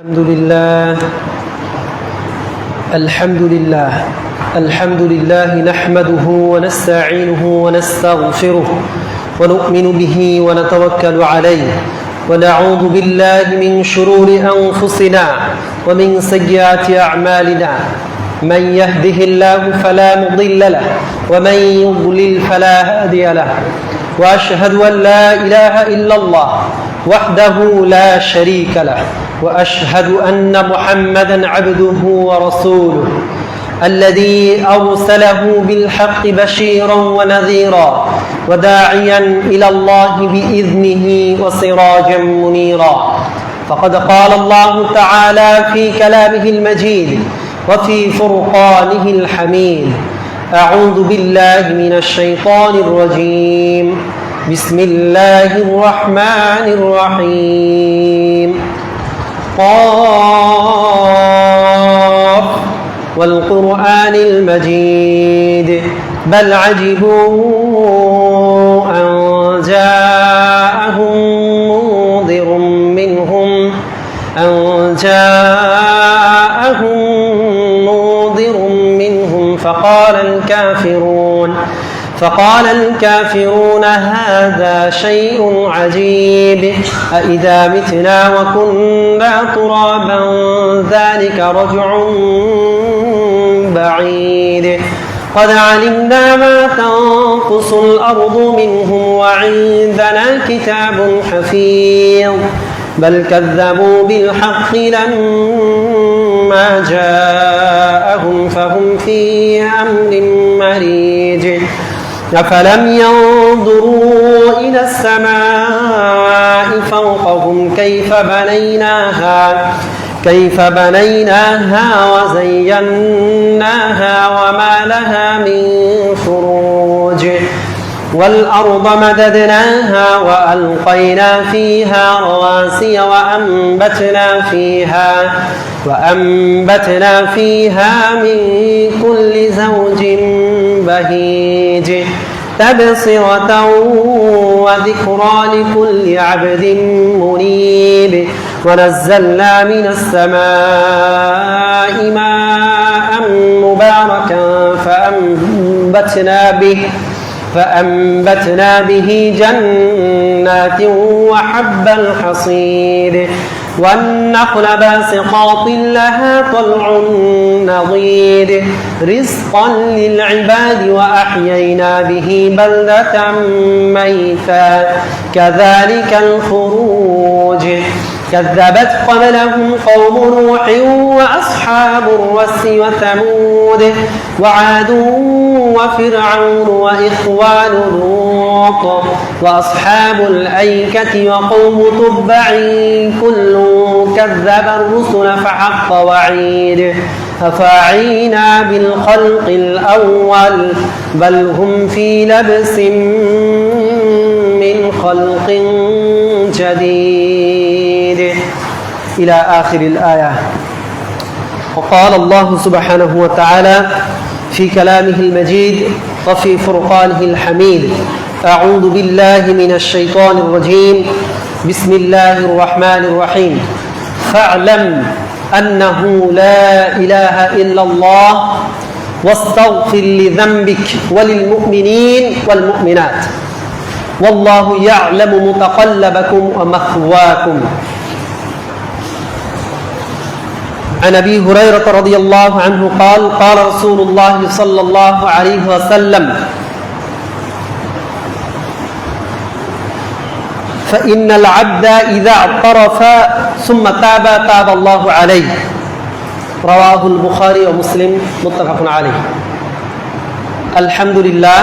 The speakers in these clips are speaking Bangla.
الحمد لله نحمده ونستعينه ونستغفره ونؤمن به ونتوكل عليه ونعوذ بالله من شرور أنفسنا ومن سيئات أعمالنا من يهده الله فلا مضل له ومن يضلل فلا هادي له وأشهد أن لا إله إلا الله وحده لا شريك له وأشهد أن محمدًا عبده ورسوله الذي أرسله بالحق بشيرا ونذيرا وداعيا إلى الله بإذنه وسراجا منيرا فقد قال الله تعالى في كلامه المجيد وفي فرقانه الحميد أعوذ بالله من الشيطان الرجيم بسم الله الرحمن الرحيم قاف والقرآن المجيد بل عجبوا أن جاءهم منذر منهم فقال الكافرون هذا شيء عجيب أإذا متنا وكنا ترابا ذلك رجع بعيد قد علمنا ما تنقص الأرض منهم وعندنا كتاب حفيظ بل كذبوا بالحق لما جاءهم فهم في أمر مريج أفلم ينظروا إلى السماء فوقهم كيف بنيناها وزيناها وما لها من فروج والأرض مددناها وألقينا فيها رواسي وأنبتنا فيها من كل زوج بهيج تبصرة وذكرى لكل عبد منيب ونزلنا من السماء ماء مباركا فأنبتنا به جنات وحب الحصيد والنخل باسقات لها طلع نضيد رزقا للعباد وأحيينا به بلدة ميتا كذلك الخروج كذبت قبلهم قوم نوح وأصحاب الرس وثمود وعاد وفرعون وإخوان لوط وأصحاب الأيكة وقوم تبع كل كذب الرسل فحق وعيد أفعينا بالخلق الأول بل هم في لبس من خلق جديد إلى آخر الآية. وقال الله سبحانه وتعالى في كلامه المجيد وفي فرقانه الحميد أعوذ بالله من الشيطان الرجيم بسم الله الرحمن الرحيم فاعلم أنه لا إله إلا الله واستغفر لذنبك وللمؤمنين والمؤمنات والله يعلم متقلبكم ومثواكم. عن أبي هريرة رضي الله عنه قال قال رسول الله صلى الله عليه وسلم فإن العبد إذا اعترف ثم تاب الله عليه رواه البخاري ومسلم متفق عليه. আলহামদুলিল্লাহ,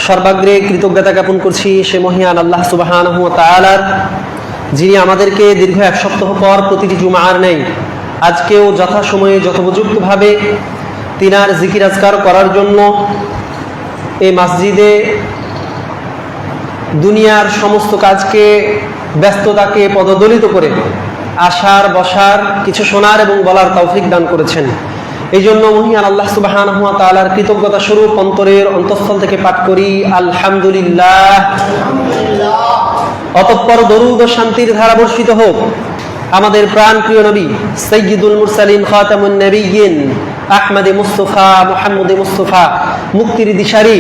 সর্বাগ্রে কৃতজ্ঞতা জ্ঞাপন করছি সে মহিয়ান আল্লাহ সুবহানাহু ওয়া তাআলার, যিনি আমাদেরকে দীর্ঘ এক সপ্তাহ পর প্রতিটি জুমার নেই আজকেও যথাসময়ে যথোপযুক্তভাবে তিনার জিকির আজকার করার জন্য এই মসজিদে দুনিয়ার সমস্ত কাজকে ব্যস্ততাকে পদদলিত করে আসার বসার কিছু শোনার এবং বলার তৌফিক দান করেছেন। এই জন্য মহিয়ান আল্লাহ সুবহানাহু ওয়া তাআলার কৃতজ্ঞতা স্বরূপ অন্তরের অন্তঃস্থল থেকে পাঠ করি আলহামদুলিল্লাহ। অতঃপর দরুদ ও শান্তির ধারা বর্ষিত হোক আমাদের প্রাণ প্রিয় নবী সাইয়্যিদুল মুরসালিন খাতামুন নবিয়্যিন আহমদে মুস্তাফা মুহাম্মদে মুস্তাফা মুক্তির দিশারি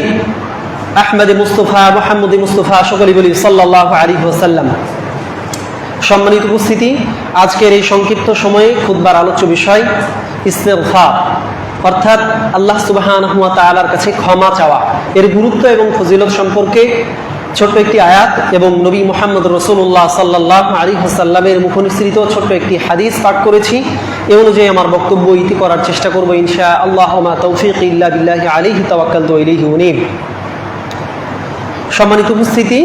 আহমদে মুস্তাফা মুহাম্মদে মুস্তাফা সকলেই বলি সাল্লাল্লাহু আলাইহি ওয়াসাল্লাম। সম্মানিত উপস্থিতি, আজকের এই সংক্ষিপ্ত সময়ে খুতবার আলোচ্য বিষয় ইস্তিগফার, অর্থাৎ আল্লাহ সুবহানাহু ওয়া তাআলার কাছে ক্ষমা চাওয়া। এর গুরুত্ব এবং ফজিলত সম্পর্কে ছোট্ট একটি আয়াত এবং নবী মুহাম্মদ রাসূলুল্লাহ সাল্লাল্লাহু আলাইহি ওয়াসাল্লামের মুখনিসৃত ছোট্ট একটি হাদিস পাঠ করেছি। এই অনুযায়ী আমার বক্তব্য ইতি করার চেষ্টা করব ইনশাআল্লাহ। মা তাওফীকি ইল্লা বিল্লাহি আলাইহি তাওয়াক্কালতু ওয়া ইলাইহি উনীব। সম্মানিত উপস্থিতি,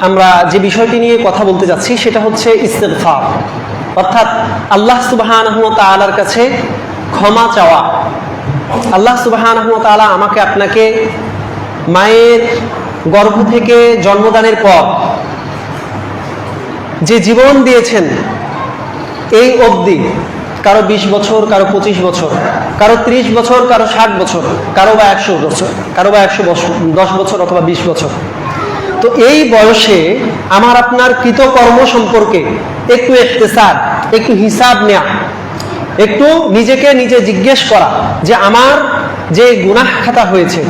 আমরা যে বিষয়টি নিয়ে কথা বলতে যাচ্ছি সেটা হচ্ছে ইস্তিগফার, অর্থাৎ আল্লাহ সুবহানাহু ওয়া তাআলার কাছে ক্ষমা চাওয়া। আল্লাহ সুবহানাহু ওয়া তাআলা আমাকে আপনাকে মায়ের গর্ভ থেকে জন্মদানের পর যে জীবন দিয়েছেন এই অবধি, কারো 20 বছর, কারো 25 বছর, কারো 30 বছর, কারো 60 বছর, কারো বা 100 বছর, কারো বা 110 বছর অথবা 20 বছর। তো এই বয়সে আমার আপনার কৃতকর্ম সম্পর্কে একটু ইহতিসাব, একটু হিসাব নেওয়া, একটু নিজেকে নিজে জিজ্ঞেস করা যে আমার যে গুনাহ খাতা হয়েছে,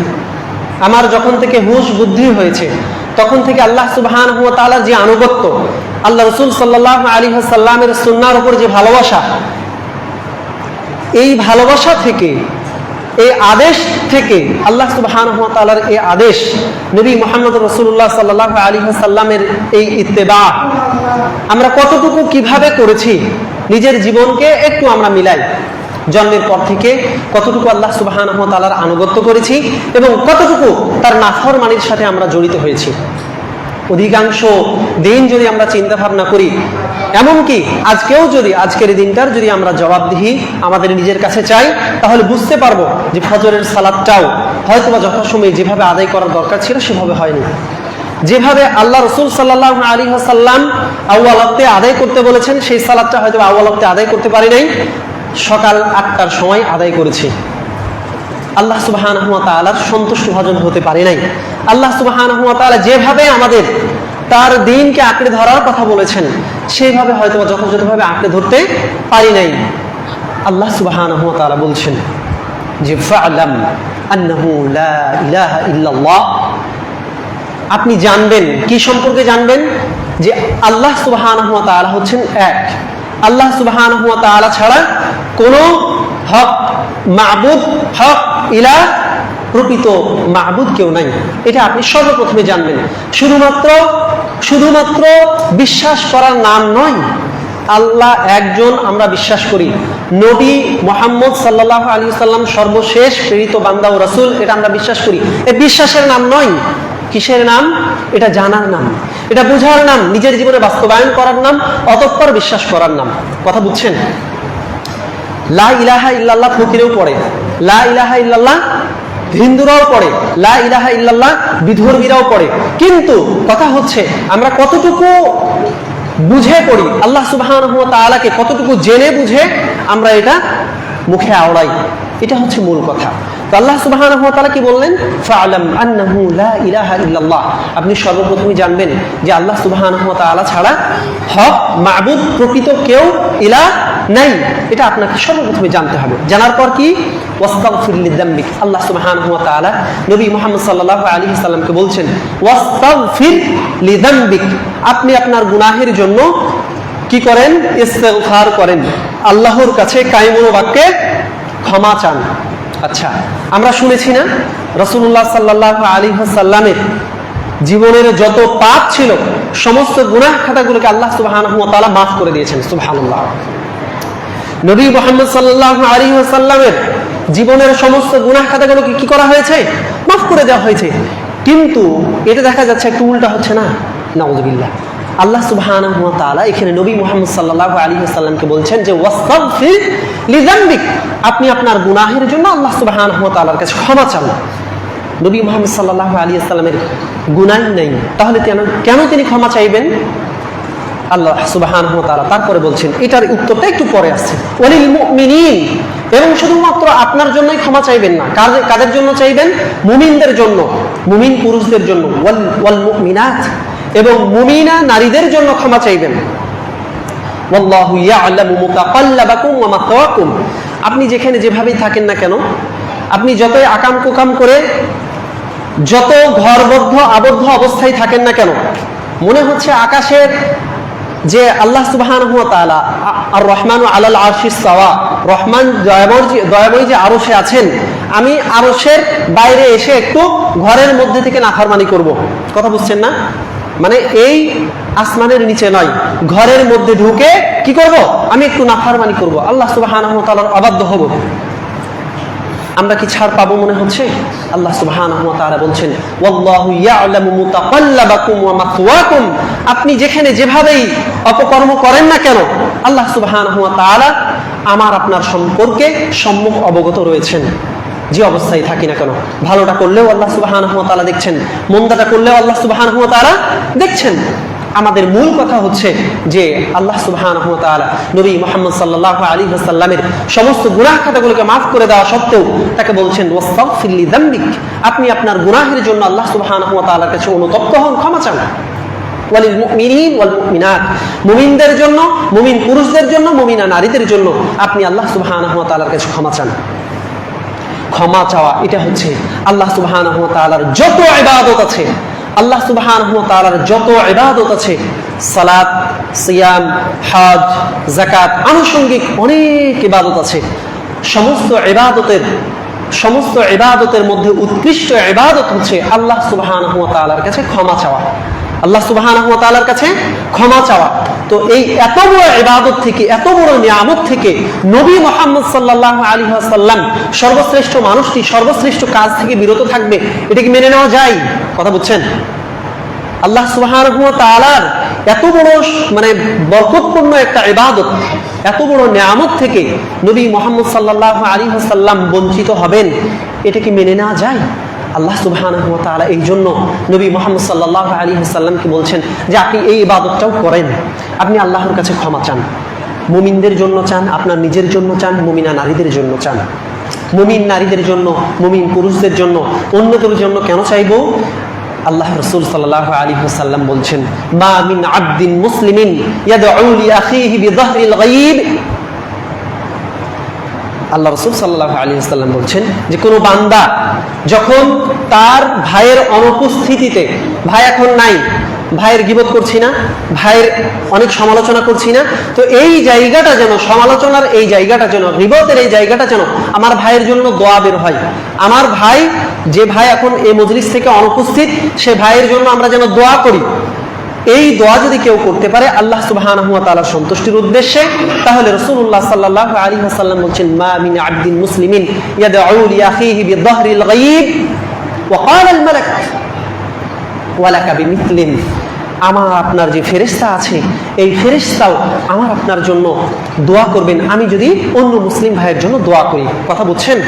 আমার যখন থেকে হুঁশ বুদ্ধি হয়েছে তখন থেকে আল্লাহ সুবহানাহু ওয়া তাআলার যে আনুগত্য, আল্লাহ রাসূল সাল্লাল্লাহু আলাইহি ওয়াসাল্লামের সুন্নাহর উপর যে ভালোবাসা, এই ভালোবাসা থেকে, এই আদেশ থেকে, আল্লাহ সুবহানাহু ওয়া তাআলার এই আদেশ, নবী মুহাম্মদ রাসূলুল্লাহ সাল্লাল্লাহু আলাইহি ওয়াসাল্লামের এই ইত্তেবা আমরা কতটুকু কিভাবে করেছি, নিজের জীবনকে একটু আমরা মিলাই। জন্মের পর থেকে কতটুকু আল্লাহ সুবহানাহু ওয়া তাআলার আনুগত্য করেছি এবং কতটুকু তার নাফরমানির সাথে আমরা জড়িত হয়েছি। অধিকাংশ দিন যদি আমরা চিন্তা ভাবনা করি, এমনকি আজকেও যদি আজকের দিনটার যদি আমরা জবাবদিহি আমাদের নিজের কাছে চাই, তাহলে বুঝতে পারবো যে ফজরের সালাতটাও হয়তোবা যথাসময়ে যেভাবে আদায় করার দরকার ছিল সেভাবে হয়নি। যেভাবে আল্লাহ রাসূল সাল্লাল্লাহু আলাইহি ওয়াসাল্লাম আউয়াল ওয়াক্তে আদায় করতে বলেছেন, সেই সালাতটা হয়তো আউয়াল ওয়াক্তে আদায় করতে পারি নাই, সকাল 8টার সময় আদায় করেছি। আল্লাহ সুবহানাহু ওয়া তাআলার সন্তুষ্ট ভাজন হতে পারে নাই। আল্লাহ সুবহানাহু ওয়া তাআলা যেভাবে আমাদের তার দ্বীনকে আঁকড়ে ধরার কথা বলেছেন, সেইভাবে হয়তো যথাযথভাবে আঁকড়ে ধরতে পারি নাই। আল্লাহ সুবহানাহু ওয়া তাআলা বলছেন যে ফা'লাম আন্নাহু লা ইলাহা ইল্লাল্লাহ, আপনি জানবেন, কি সম্পর্কে জানবেন? যে আল্লাহ সুবহানাহু ওয়া তাআলা হচ্ছেন এক। আল্লাহ সুবহানাহু ওয়া তাআলা ছাড়া কোনো হক মাবুদ, হক ইলাহ, প্রকৃত মাবুদ কেউ নাই। এটা আপনি সর্বপ্রথমে জানবেন। শুধুমাত্র বিশ্বাস করার নাম নয়, আল্লাহ একজন আমরা বিশ্বাস করি, নবী মুহাম্মদ সাল্লাল্লাহু আলাইহি ওয়াসাল্লাম সর্বশেষ প্রেরিত বান্দা ও রাসূল, এটা আমরা বিশ্বাস করি। এই বিশ্বাসের নাম নয়, কিসের নাম? এটা জানার নাম, এটা বোঝার নাম, নিজের জীবনে বাস্তবায়ন করার নাম, অতঃপর বিশ্বাস করার নাম। কথা বুঝছেন? লা ইলাহা ইল্লাল্লাহ ফকিরেও পড়ে, লা ইলাহা ইল্লাল্লাহ হিন্দুরাও পড়ে, লা ইলাহা ইল্লাল্লাহ বিধর্মীরাও পড়ে। কিন্তু কথা হচ্ছে আমরা কতটুকু বুঝে পড়ি, আল্লাহ সুবহানাহু ওয়া তাআলাকে কতটুকু জেনে বুঝে আমরা এটা মুখে আওড়াই, এটা হচ্ছে মূল কথা। তো আল্লাহ সুবহানাহু ওয়া তাআলা কি বললেন? ফা'লাম আন্নাহু লা ইলাহা ইল্লাল্লাহ, আপনি সর্বপ্রথমে জানবেন যে আল্লাহ সুবহানাহু ওয়া তাআলা ছাড়া হক মাবুদ, প্রকৃত কেউ ইলাহ নাই। এটা আপনাকে সর্বপ্রথমে জানতে হবে। জানার পর কি? ওয়াস্তাগফির লিযামবিক, আল্লাহ সুবহানাহু ওয়া তাআলা নবী মুহাম্মদ সাল্লাল্লাহু আলাইহি ওয়াসাল্লামকে বলছেন ওয়াস্তাগফির লিযামবিক, আপনি আপনার গুনাহের জন্য কি করেন? ইস্তিগফার করেন, আল্লাহর কাছে কায়মুল বাক্যে ক্ষমা চান। আচ্ছা, আমরা শুনেছি না রাসূলুল্লাহ সাল্লাল্লাহু আলাইহি ওয়াসাল্লামের জীবনের যত পাপ ছিল সমস্ত গুনাহ খাতাগুলোকে আল্লাহ সুবহানাহু ওয়া তাআলা মাফ করে দিয়েছেন। সুবহানাল্লাহ। নবী মুহাম্মদ সাল্লাল্লাহু আলাইহি ওয়াসাল্লামের জীবনের সমস্ত গুনাহ খাতাগুলোকে কি করা হয়েছে? মাফ করে দেওয়া হয়েছে। কিন্তু এটা দেখা যাচ্ছে একটু উল্টা হচ্ছে না? নাউযুবিল্লাহ। আল্লাহ সুবহানাহু ওয়া তাআলা এখানে নবী মুহাম্মদ সাল্লাল্লাহু আলাইহি ওয়াসাল্লামকে বলছেন যে ওয়াস্তাগফির লিযামবিক, আপনি আপনার গুনাহের জন্য আল্লাহ সুবহানাহু ওয়া তাআলার কাছে ক্ষমা চান। নবী মুহাম্মদ সাল্লাল্লাহু আলাইহি ওয়াসাল্লামের গুনাহ নেই, তাহলে কেন তিনি ক্ষমা চাইবেন? আল্লাহ সুবহানাহু ওয়া তাআলা তারপরে বলছেন, এটার উত্তরটা একটু পরে আসছে, ওয়ালিল মুমিনিন, এবং শুধুমাত্র আপনার জন্যই ক্ষমা চাইবেন না, কাদের জন্য চাইবেন? মুমিনদের জন্য, মুমিন পুরুষদের জন্য, ওয়াল মুমিনাত, এবং মুমিনা নারীদের জন্য ক্ষমা চাইবেন। ওয়াল্লাহু ইয়ালামু মুতাকাল্লাবাকুম ওয়া মাতওয়াকুম। আপনি যেখানে যেভাবেই থাকেন না কেন, আপনি যতই আকাম কুকাম করে যত ঘরবদ্ধ আবদ্ধ অবস্থায় থাকেন না কেন, মনে হচ্ছে আকাশের যে আল্লাহ সুবহানাহু ওয়া তাআলা আর রহমানু আলাল আরশিস সাওয়া, রহমান দয়াময় যে আরশে আছেন, আমি আরশের বাইরে এসে একটু ঘরের মধ্যে থেকে নাফরমানি করব। কথা বুঝছেন না? মানে এই আসমানের নিচে নয়, ঘরের মধ্যে ঢুকে কি করব? আমি একটু নাফরমানি করব, আল্লাহ সুবহানাহু ওয়া তাআলার অবাধ্য হব। আমরা কি ছাড় পাবো মনে হচ্ছে? আল্লাহ সুবহানাহু ওয়া তাআলা বলছেন ওয়াল্লাহু ইয়ালামু মুতাকাল্লাবাকুম ওয়া মাতওয়াকুম। আপনি যেখানে যেভাবেই অপকর্ম করেন না কেন, আল্লাহ সুবহানাহু ওয়া তাআলা আমার আপনার সম্পর্কে সম্মুখ অবগত রয়েছেন। যে অবস্থায় থাকি না কেন, ভালোটা করলেও আল্লাহ সুবহানাহু ওয়া তাআলা দেখছেন, মন্দাটা করলেও আল্লাহ সুবহানাহু ওয়া তাআলা দেখছেন। আমাদের মূল কথা হচ্ছে যে আল্লাহ সুবহানাহু ওয়া তাআলা নবী মুহাম্মদ সাল্লাল্লাহু আলাইহি ওয়াসাল্লামের সমস্ত গুনাহ খাতাগুলোকে মাফ করে দেওয়া সত্ত্বেও তাকে বলছেন ওয়াস্তাগফির লিযামবিক, আপনি আপনার গুনাহের জন্য আল্লাহ সুবহানাহু ওয়া তাআলার কাছে অনুতপ্ত হন, ক্ষমা চান। ওয়ালিল মুমিনিন ওয়াল মুমিনাত, মুমিনদের জন্য, মুমিন পুরুষদের জন্য, মুমিনা নারীদের জন্য আপনি আল্লাহ সুবহানাহু ওয়া তাআলার কাছে ক্ষমা চান। ক্ষমা চাওয়া এটা হচ্ছে আল্লাহ সুবহানাহু ওয়া তাআলার যত ইবাদত আছে, আল্লাহ সুবহানাহু ওয়া তাআলার যত ইবাদত আছে, সালাত, সিয়াম, হজ, যাকাত, আনুষঙ্গিক অনেক ইবাদত আছে, সমস্ত ইবাদতের মধ্যে উৎকৃষ্ট ইবাদত হচ্ছে আল্লাহ সুবহানাহু ওয়া তাআলার কাছে ক্ষমা চাওয়া। আল্লাহ সুবহানাহু ওয়া তাআলার কাছে ক্ষমা চাওয়া। তো এই এত বড় ইবাদত থেকে, এত বড় নিয়ামত থেকে নবী মুহাম্মদ সাল্লাল্লাহু আলাইহি ওয়াসাল্লাম সর্বশ্রেষ্ঠ মানুষটি সর্বশ্রেষ্ঠ কাজ থেকে বিরত থাকবে, এটা কি মেনে নেওয়া যায়? কথা বুঝছেন? আল্লাহ সুবহানাহু ওয়া তাআলার এত বড় মানে বরকতপূর্ণ একটা ইবাদত, এত বড় নিয়ামত থেকে নবী মুহাম্মদ সাল্লাল্লাহু আলাইহি ওয়াসাল্লাম বঞ্চিত হবেন, এটা কি মেনে নেওয়া যায়? আল্লাহ সুবহানাহু ওয়া তাআলা এই জন্য নবী মুহাম্মদ সাল্লাল্লাহু আলাইহি ওয়াসাল্লামকে বলছেন যে আপনি এই ইবাদতটাও করেন, আপনি আল্লাহর কাছে ক্ষমা চান, মুমিনদের জন্য চান, আপনার নিজের জন্য চান, মুমিনা নারীদের জন্য চান। মুমিন নারীদের জন্য, মুমিন পুরুষদের জন্য, অন্যদের জন্য কেন চাইবো? আল্লাহ রাসূল সাল্লাল্লাহু আলাইহি ওয়াসাল্লাম বলছেন মা মিন আবদিন মুসলিমিন ইয়াদউ লি আখিহি বিযাহরিল গায়ব। আল্লাহ রাসূল সাল্লাল্লাহু আলাইহি ওয়াসাল্লাম বলছেন যে কোনো বান্দা যখন তার ভাইয়ের অনুপস্থিতিতে, ভাই এখন নাই, ভাইয়ের গীবত করছি না, ভাইয়ের অনেক সমালোচনা করছি না, তো এই জায়গাটা যেন, সমালোচনার এই জায়গাটা যেন, গীবতের এই জায়গাটা যেন আমার ভাইয়ের জন্য দোয়া বের হয়। আমার ভাই, যে ভাই এখন এই মজলিস থেকে অনুপস্থিত, সে ভাইয়ের জন্য আমরা যেন দোয়া করি। এই দোয়া যদি কেউ করতে পারে আল্লাহ সুবহানাহু ওয়া তাআলার সন্তুষ্টির উদ্দেশ্যে, তাহলে রাসূলুল্লাহ সাল্লাল্লাহু আলাইহি ওয়াসাল্লাম বলছেন মা মিন আবদিন মুসলিমিন ইয়াদউ লি আখিহি বিযাহরিল গায়ব ওয়া ক্বালা আল মালাক ওয়া লাকা বিমিথলিন। আমার আপনার যে ফেরেশতা আছে, এই ফেরেশতাও আমার আপনার জন্য দোয়া করবেন আমি যদি অন্য মুসলিম ভাইয়ের জন্য দোয়া করি। কথা বুঝছেন?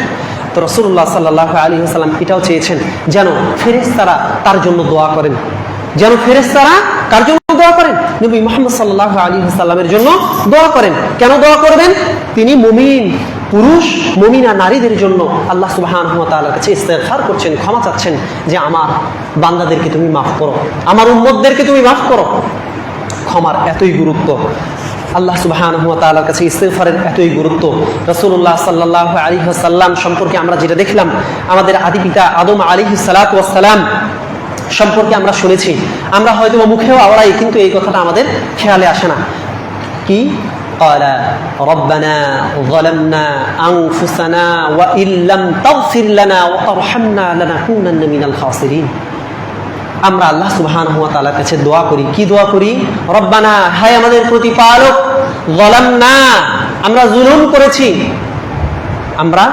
তো রাসূলুল্লাহ সাল্লাল্লাহু আলাইহি ওয়াসাল্লাম এটাও চেয়েছেন যেন ফেরেশতারা তার জন্য দোয়া করেন, যেন ফেরেশতারা কার জন্য দোয়া করেন? নবী মুহাম্মদ সাল্লাল্লাহু আলাইহি ওয়াসাল্লামের জন্য দোয়া করেন। কেন দোয়া করবেন? তিনি মুমিন পুরুষ, মুমিনা নারীদের জন্য আল্লাহ সুবহানাহু ওয়া তাআলার কাছে ইস্তিগফার করছেন, ক্ষমা চাচ্ছেন যে আমার বান্দাদেরকে তুমি মাফ করো, আমার উম্মতদেরকে তুমি মাফ করো। ক্ষমার এতই গুরুত্ব, আল্লাহ সুবহানাহু ওয়া তাআলার কাছে ইস্তিগফারের এতই গুরুত্ব। রাসূলুল্লাহ সাল্লাল্লাহু আলাইহি ওয়াসাল্লাম সম্পর্কে আমরা যেটা দেখলাম, আমাদের আদি পিতা আদম আলাইহিস সালাতু ওয়াস সালাম সম্পর্কে আমরা শুনেছি, আমরা হয়তো মুখেও আওড়াই, কিন্তু এই কথাটা আমাদের খেয়ালে আসে না। কি ক্বালা রাব্বানা যালামনা আনফুসানা ওয়া ইল্লাম তাগফির লানা ওয়া তারহামনা লানাকুনান্না মিনাল খাসিরিন। আমরা আল্লাহ সুবহানাহু ওয়া তাআলার কাছে দোয়া করি, কি দোয়া করি? রব্বানা, হায় আমাদের প্রতিপালক, যালামনা, আমরা জুলুম করেছি, আমরা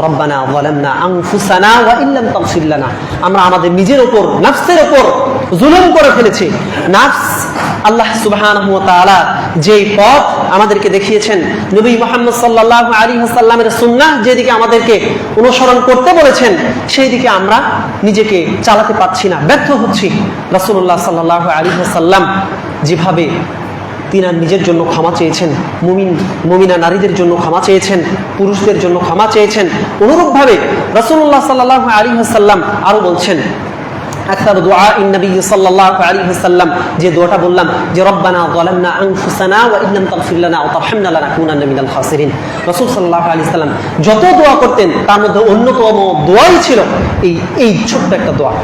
রব্বানা যালামনা আনফুসানা ওয়া ইল্লাম তাগফির লানা, আমরা আমাদের নিজের উপর, নফসের উপর জুলুম করে ফেলেছি। নফস, আল্লাহ সুবহানাহু ওয়া তাআলা যেই পথ আমাদেরকে দেখিয়েছেন, নবী মুহাম্মদ সাল্লাল্লাহু আলাইহি ওয়াসাল্লামের সুন্নাহ যেদিকে আমাদেরকে অনুসরণ করতে বলেছেন, সেই দিকে আমরা নিজেকে চালাতে পারছি না, ব্যর্থ হচ্ছি। রাসূলুল্লাহ সাল্লাল্লাহু আলাইহি ওয়াসাল্লাম যেভাবে তিনি নিজের জন্য ক্ষমা চেয়েছেন, মুমিনা নারীদের জন্য ক্ষমা চেয়েছেন, পুরুষদের জন্য ক্ষমা চেয়েছেন, অনুরূপভাবে রাসূলুল্লাহ সাল্লাল্লাহু আলাইহি ওয়াসাল্লাম আরো বলছেন আকসার দুআ নবী সাল্লাল্লাহু আলাইহি ওয়াসাল্লাম যে দোয়াটা বললাম যে রব্বানা যালামনা আনফুসানা ওয়া ইল্লাম তাগফির লানা ওয়া তারহামনা লানাকুনান্না মিনাল খাসিরিন। রাসূল সাল্লাল্লাহু আলাইহি ওয়াসাল্লাম যত দোয়া করতেন তার মধ্যে অন্যতম দোয়াই ছিল এই ছোট্ট একটা দোয়া।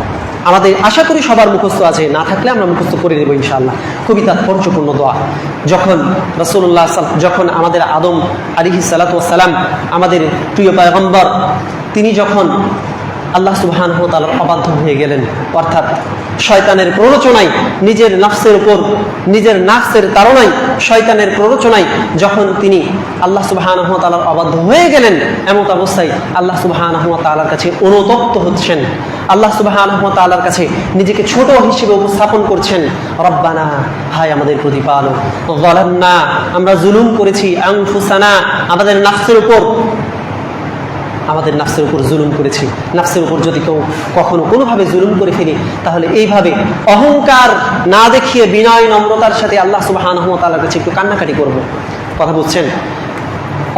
আমাদের আশা করি সবার মুখস্থ আছে, না থাকলে আমরা মুখস্থ করে দেবো ইনশাআল্লাহ। খুবই তাৎপর্যপূর্ণ দোয়া। যখন আমাদের আদম আলাইহিস সালাতু ওয়াস সালাম, আমাদের প্রিয় পয়গম্বর, তিনি যখন আল্লাহ সুবহানাহু ওয়া তাআলার অবাধ্য হয়ে গেলেন, অর্থাৎ শয়তানের প্ররোচনায়, নিজের নফসের উপর, নিজের নফসের তাড়নায়, শয়তানের প্ররোচনায় যখন তিনি আল্লাহ সুবহানাহু ওয়া তাআলার অবাধ্য হয়ে গেলেন, এমন অবস্থায় আল্লাহ সুবহানাহু ওয়া তাআলার কাছে অনুতপ্ত হচ্ছেন, আল্লাহ সুবহানাহু ওয়া তাআলার কাছে নিজেকে ছোট হিসেবে উপস্থাপন করছেন। রব্বানা, হায় আমাদের প্রতিপালক, যালামনা, আমরা জুলুম করেছি, আনফুসানা, আমাদের নফসের উপর জুলুম করেছি। নফসের উপর যদি কেউ কখনো কোনোভাবে জুলুম করে ফেলি, তাহলে এইভাবে অহংকার না দেখিয়ে বিনয় নম্রতার সাথে আল্লাহ সুবহানাহু ওয়া তাআলার কাছে একটু কান্নাকাটি করব। কথা বুঝছেন?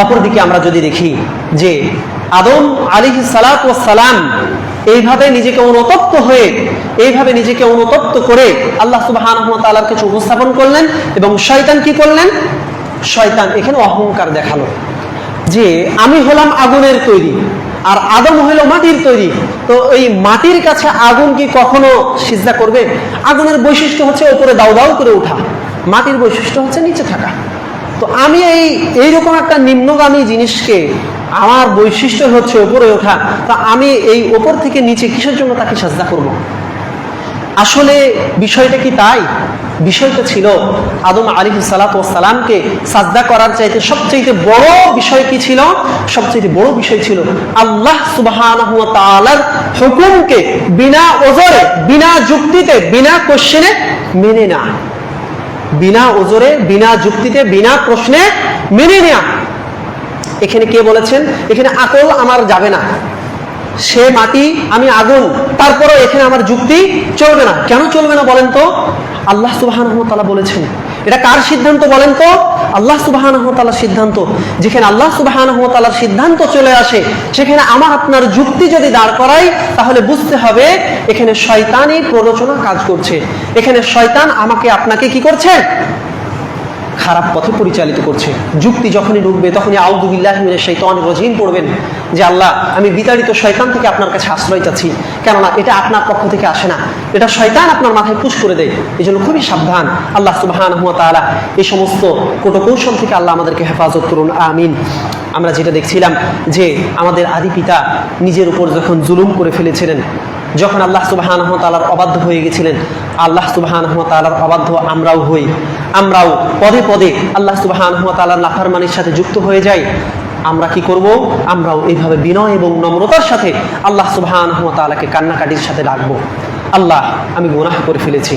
অপরদিকে আমরা যদি দেখি যে আদম আলাইহিস সালাতু ওয়াস সালাম এইভাবে নিজেকে অনুতপ্ত করে আল্লাহ সুবহানাহু ওয়া তাআলার কাছে উপস্থাপন করলেন, এবং শয়তান কি করলেন? শয়তান এখানে অহংকার দেখালো যে আমি হলাম আগুনের তৈরি আর আদম হলো মাটির তৈরি, তো এই মাটির কাছে আগুন কি কখনো সিজদা করবে? আগুনের বৈশিষ্ট্য হচ্ছে উপরে দাউ দাউ করে ওঠা, মাটির বৈশিষ্ট্য হচ্ছে নিচে থাকা। তো আমি এইরকম একটা নিম্নগামী জিনিসকে, আমার বৈশিষ্ট্য হচ্ছে উপরে ওঠা, তা আমি এই উপর থেকে নিচে কিসের জন্য তাকে সিজদা করব? আসলে বিষয়টা কি তাই? বিষয়টা ছিল আদম আলাইহিস সালাতু ওয়াস সালামকে সাজদা করার চাইতে সবচেয়ে বড় বিষয় কি ছিল? সবচেয়ে বড় বিষয় ছিল আল্লাহ সুবহানাহু ওয়া তাআলার হুকুমকে বিনা ওজরে, বিনা যুক্তিতে, বিনা কোশ্চেনে মেনে না। বিনা ওজরে, বিনা যুক্তিতে, বিনা প্রশ্নে মেনে নেয়া। এখানে কে বলেছেন? এখানে আকল আমার যাবে না, সে মাটি আমি আগুন, তারপরও এখানে আমার যুক্তি চলবে না। কেন চলবে না বলেন তো? আল্লাহ সুবহানাহু ওয়া তাআলা বলেছেন। এটা কার সিদ্ধান্ত বলেন তো? আল্লাহ সুবহানাহু ওয়া তাআলার সিদ্ধান্ত। যেখানে আল্লাহ সুবহানাহু ওয়া তাআলার সিদ্ধান্ত চলে আসে, সেখানে আমার আপনার যুক্তি যদি দাঁড় করাই, তাহলে বুঝতে হবে এখানে শয়তানি প্ররোচনা কাজ করছে। এখানে শয়তান আমাকে আপনাকে কি করছে? খারাপ পথে পরিচালিত করছে। যুক্তি যখনই ঢুকবে তখনই আউযু বিল্লাহি মিনাশ শাইতানির রাজিম পড়বেন যে আল্লাহ, আমি বিতাড়িত শয়তান থেকে আপনার কাছে আশ্রয় চাচ্ছি। কেননা এটা আপনার পক্ষ থেকে আসে না, এটা শয়তান আপনার মাথায় পুশ করে দেয়। এই জন্য খুবই সাবধান। আল্লাহ সুবহানাহু ওয়া তাআলা এই সমস্ত কৌশল থেকে আল্লাহ আমাদেরকে হেফাজত করুন, আমিন। আমরা যেটা দেখছিলাম যে আমাদের আদি পিতা নিজের উপর যখন জুলুম করে ফেলেছিলেন, যখন আল্লাহ সুবহানাহু ওয়া তাআলার অবাধ্য হয়ে গেছিলেন, আল্লাহ সুবহানাহু ওয়া তাআলার অবাধ্য আমরাও হই। আমরাও পদে পদে আল্লাহ সুবহানাহু ওয়া তাআলার নাফরমানির সাথে যুক্ত হয়ে যাই। আমরা কি করব? আমরাও এইভাবে বিনয় এবং নম্রতার সাথে আল্লাহ সুবহানাহু ওয়া তাআলাকে কান্নাকাটির সাথে ডাকবো, আল্লাহ আমি গুনাহ করে ফেলেছি,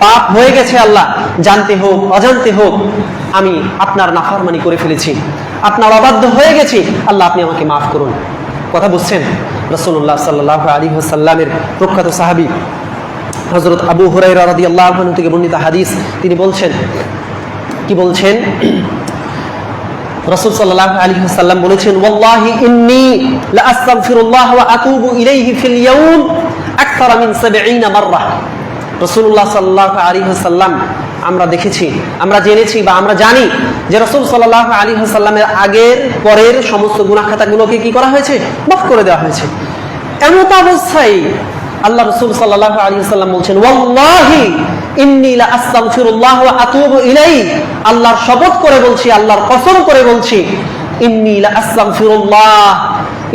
পাপ হয়ে গেছে, আল্লাহ জানতে হোক অজান্তে হোক আমি আপনার নাফরমানি করে ফেলেছি, আপনার অবাধ্য হয়ে গেছি, আল্লাহ আপনি আমাকে মাফ করুন। কথা বুঝছেন? রাসূলুল্লাহ সাল্লাল্লাহু আলাইহি ওয়াসাল্লামের প্রখ্যাত সাহাবী হযরত আবু হুরায়রা রাদিয়াল্লাহু আনহু থেকে বর্ণিত হাদিস, তিনি বলছেন, কি বলছেন? রাসূল সাল্লাল্লাহু আলাইহি ওয়াসাল্লাম বলেছেন, ওয়াল্লাহি ইন্নী লা আস্তাগফিরুল্লাহ ওয়া আতুবু ইলাইহি ফিল ইয়াউম আকসার মিন 70 মাররা। রাসূলুল্লাহ সাল্লাল্লাহু আলাইহি ওয়াসাল্লাম, আমরা দেখেছি, আমরা জেনেছি বা আমরা জানি যে রাসূল সাল্লাল্লাহু আলাইহি ওয়াসাল্লামের আগের পরের সমস্ত গুনাহ খাতাগুলোকে কি করা হয়েছে? মাফ করে দেওয়া হয়েছে। এমত অবস্থায় আল্লাহ রাসূল সাল্লাল্লাহু আলাইহি ওয়াসাল্লাম বলছেন, ওয়াল্লাহি ইন্নী লা আস্তাগফিরুল্লাহ ওয়া আতুবু ইলাইহি, আল্লাহর শপথ করে বলছি, আল্লাহর কসম করে বলছি, ইন্নী লা আস্তাগফিরুল্লাহ,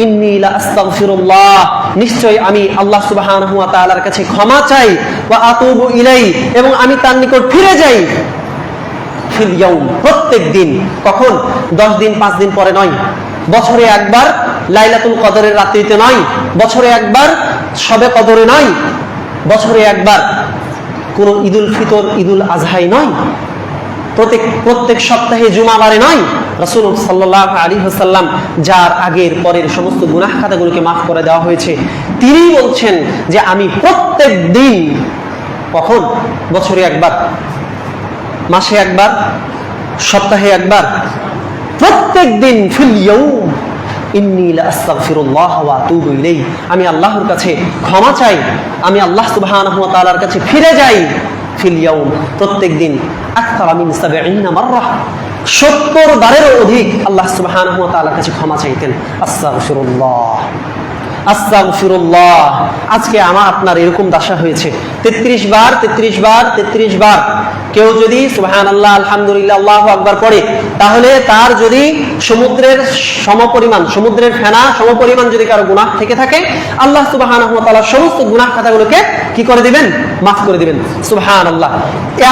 ইন্নী লা আস্তাগফিরুল্লাহ, নিশ্চয় আমি আল্লাহ সুবহানাহু ওয়া তাআলার কাছে ক্ষমা চাই, ওয়া আতুবু ইলাইহি, এবং আমি তার নিকট ফিরে যাই, ফিল ইয়াউম, প্রত্যেক দিন। কখন? 10 দিন 5 দিন পরে নয়, বছরে একবার লাইলাতুল কদরের রাত্রিতে নয়, বছরে একবার শবে কদরে নয়, বছরে একবার কোন ঈদুল ফিতর, ঈদুল আজহাই নয়, প্রত্যেক সপ্তাহে জুমাবারে নয়। রাসূল সাল্লাল্লাহু আলাইহি ওয়াসাল্লাম, যার আগের পরের সমস্ত গুনাহ খাতাগুলোকে মাফ করে দেওয়া হয়েছে, তিনি বলছেন যে আমি প্রত্যেক দিন, কখন? বছরে একবার, মাসে একবার, সপ্তাহে একবার, প্রত্যেক দিন, ফিল ইয়াউম, ইন্নী লা আস্তাগফিরুল্লাহ ওয়া আতুবু ইলাইহি, আমি আল্লাহর কাছে ক্ষমা চাই, আমি আল্লাহ সুবহানাহু ওয়া তাআলার কাছে ফিরে যাই ফিল ইয়াউম, প্রত্যেক দিন আকতারা মিন 70 মাররা, 70 বারেরও অধিক আল্লাহ সুবহানাহু ওয়া তাআলার কাছে ক্ষমা চাইতেন। আস্তাগফিরুল্লাহ আস্তাগফিরুল্লাহ। আজকে আমার আপনার এরকম দশা হয়েছে 33 বার 33 বার 33 বার। কেউ যদি সুবহানাল্লাহ আলহামদুলিল্লাহ আল্লাহু আকবার পড়ে, তাহলে তার যদি সমুদ্রের সমপরিমাণ, সমুদ্রের ফেনা সমপরিমাণ যদি কারো গুনাহ থেকে থাকে, আল্লাহ সুবহানাহু ওয়া তাআলা সমস্ত গুনাহ খাতাগুলোকে কি করে দিবেন? মাফ করে দিবেন। সুবহানাল্লাহ।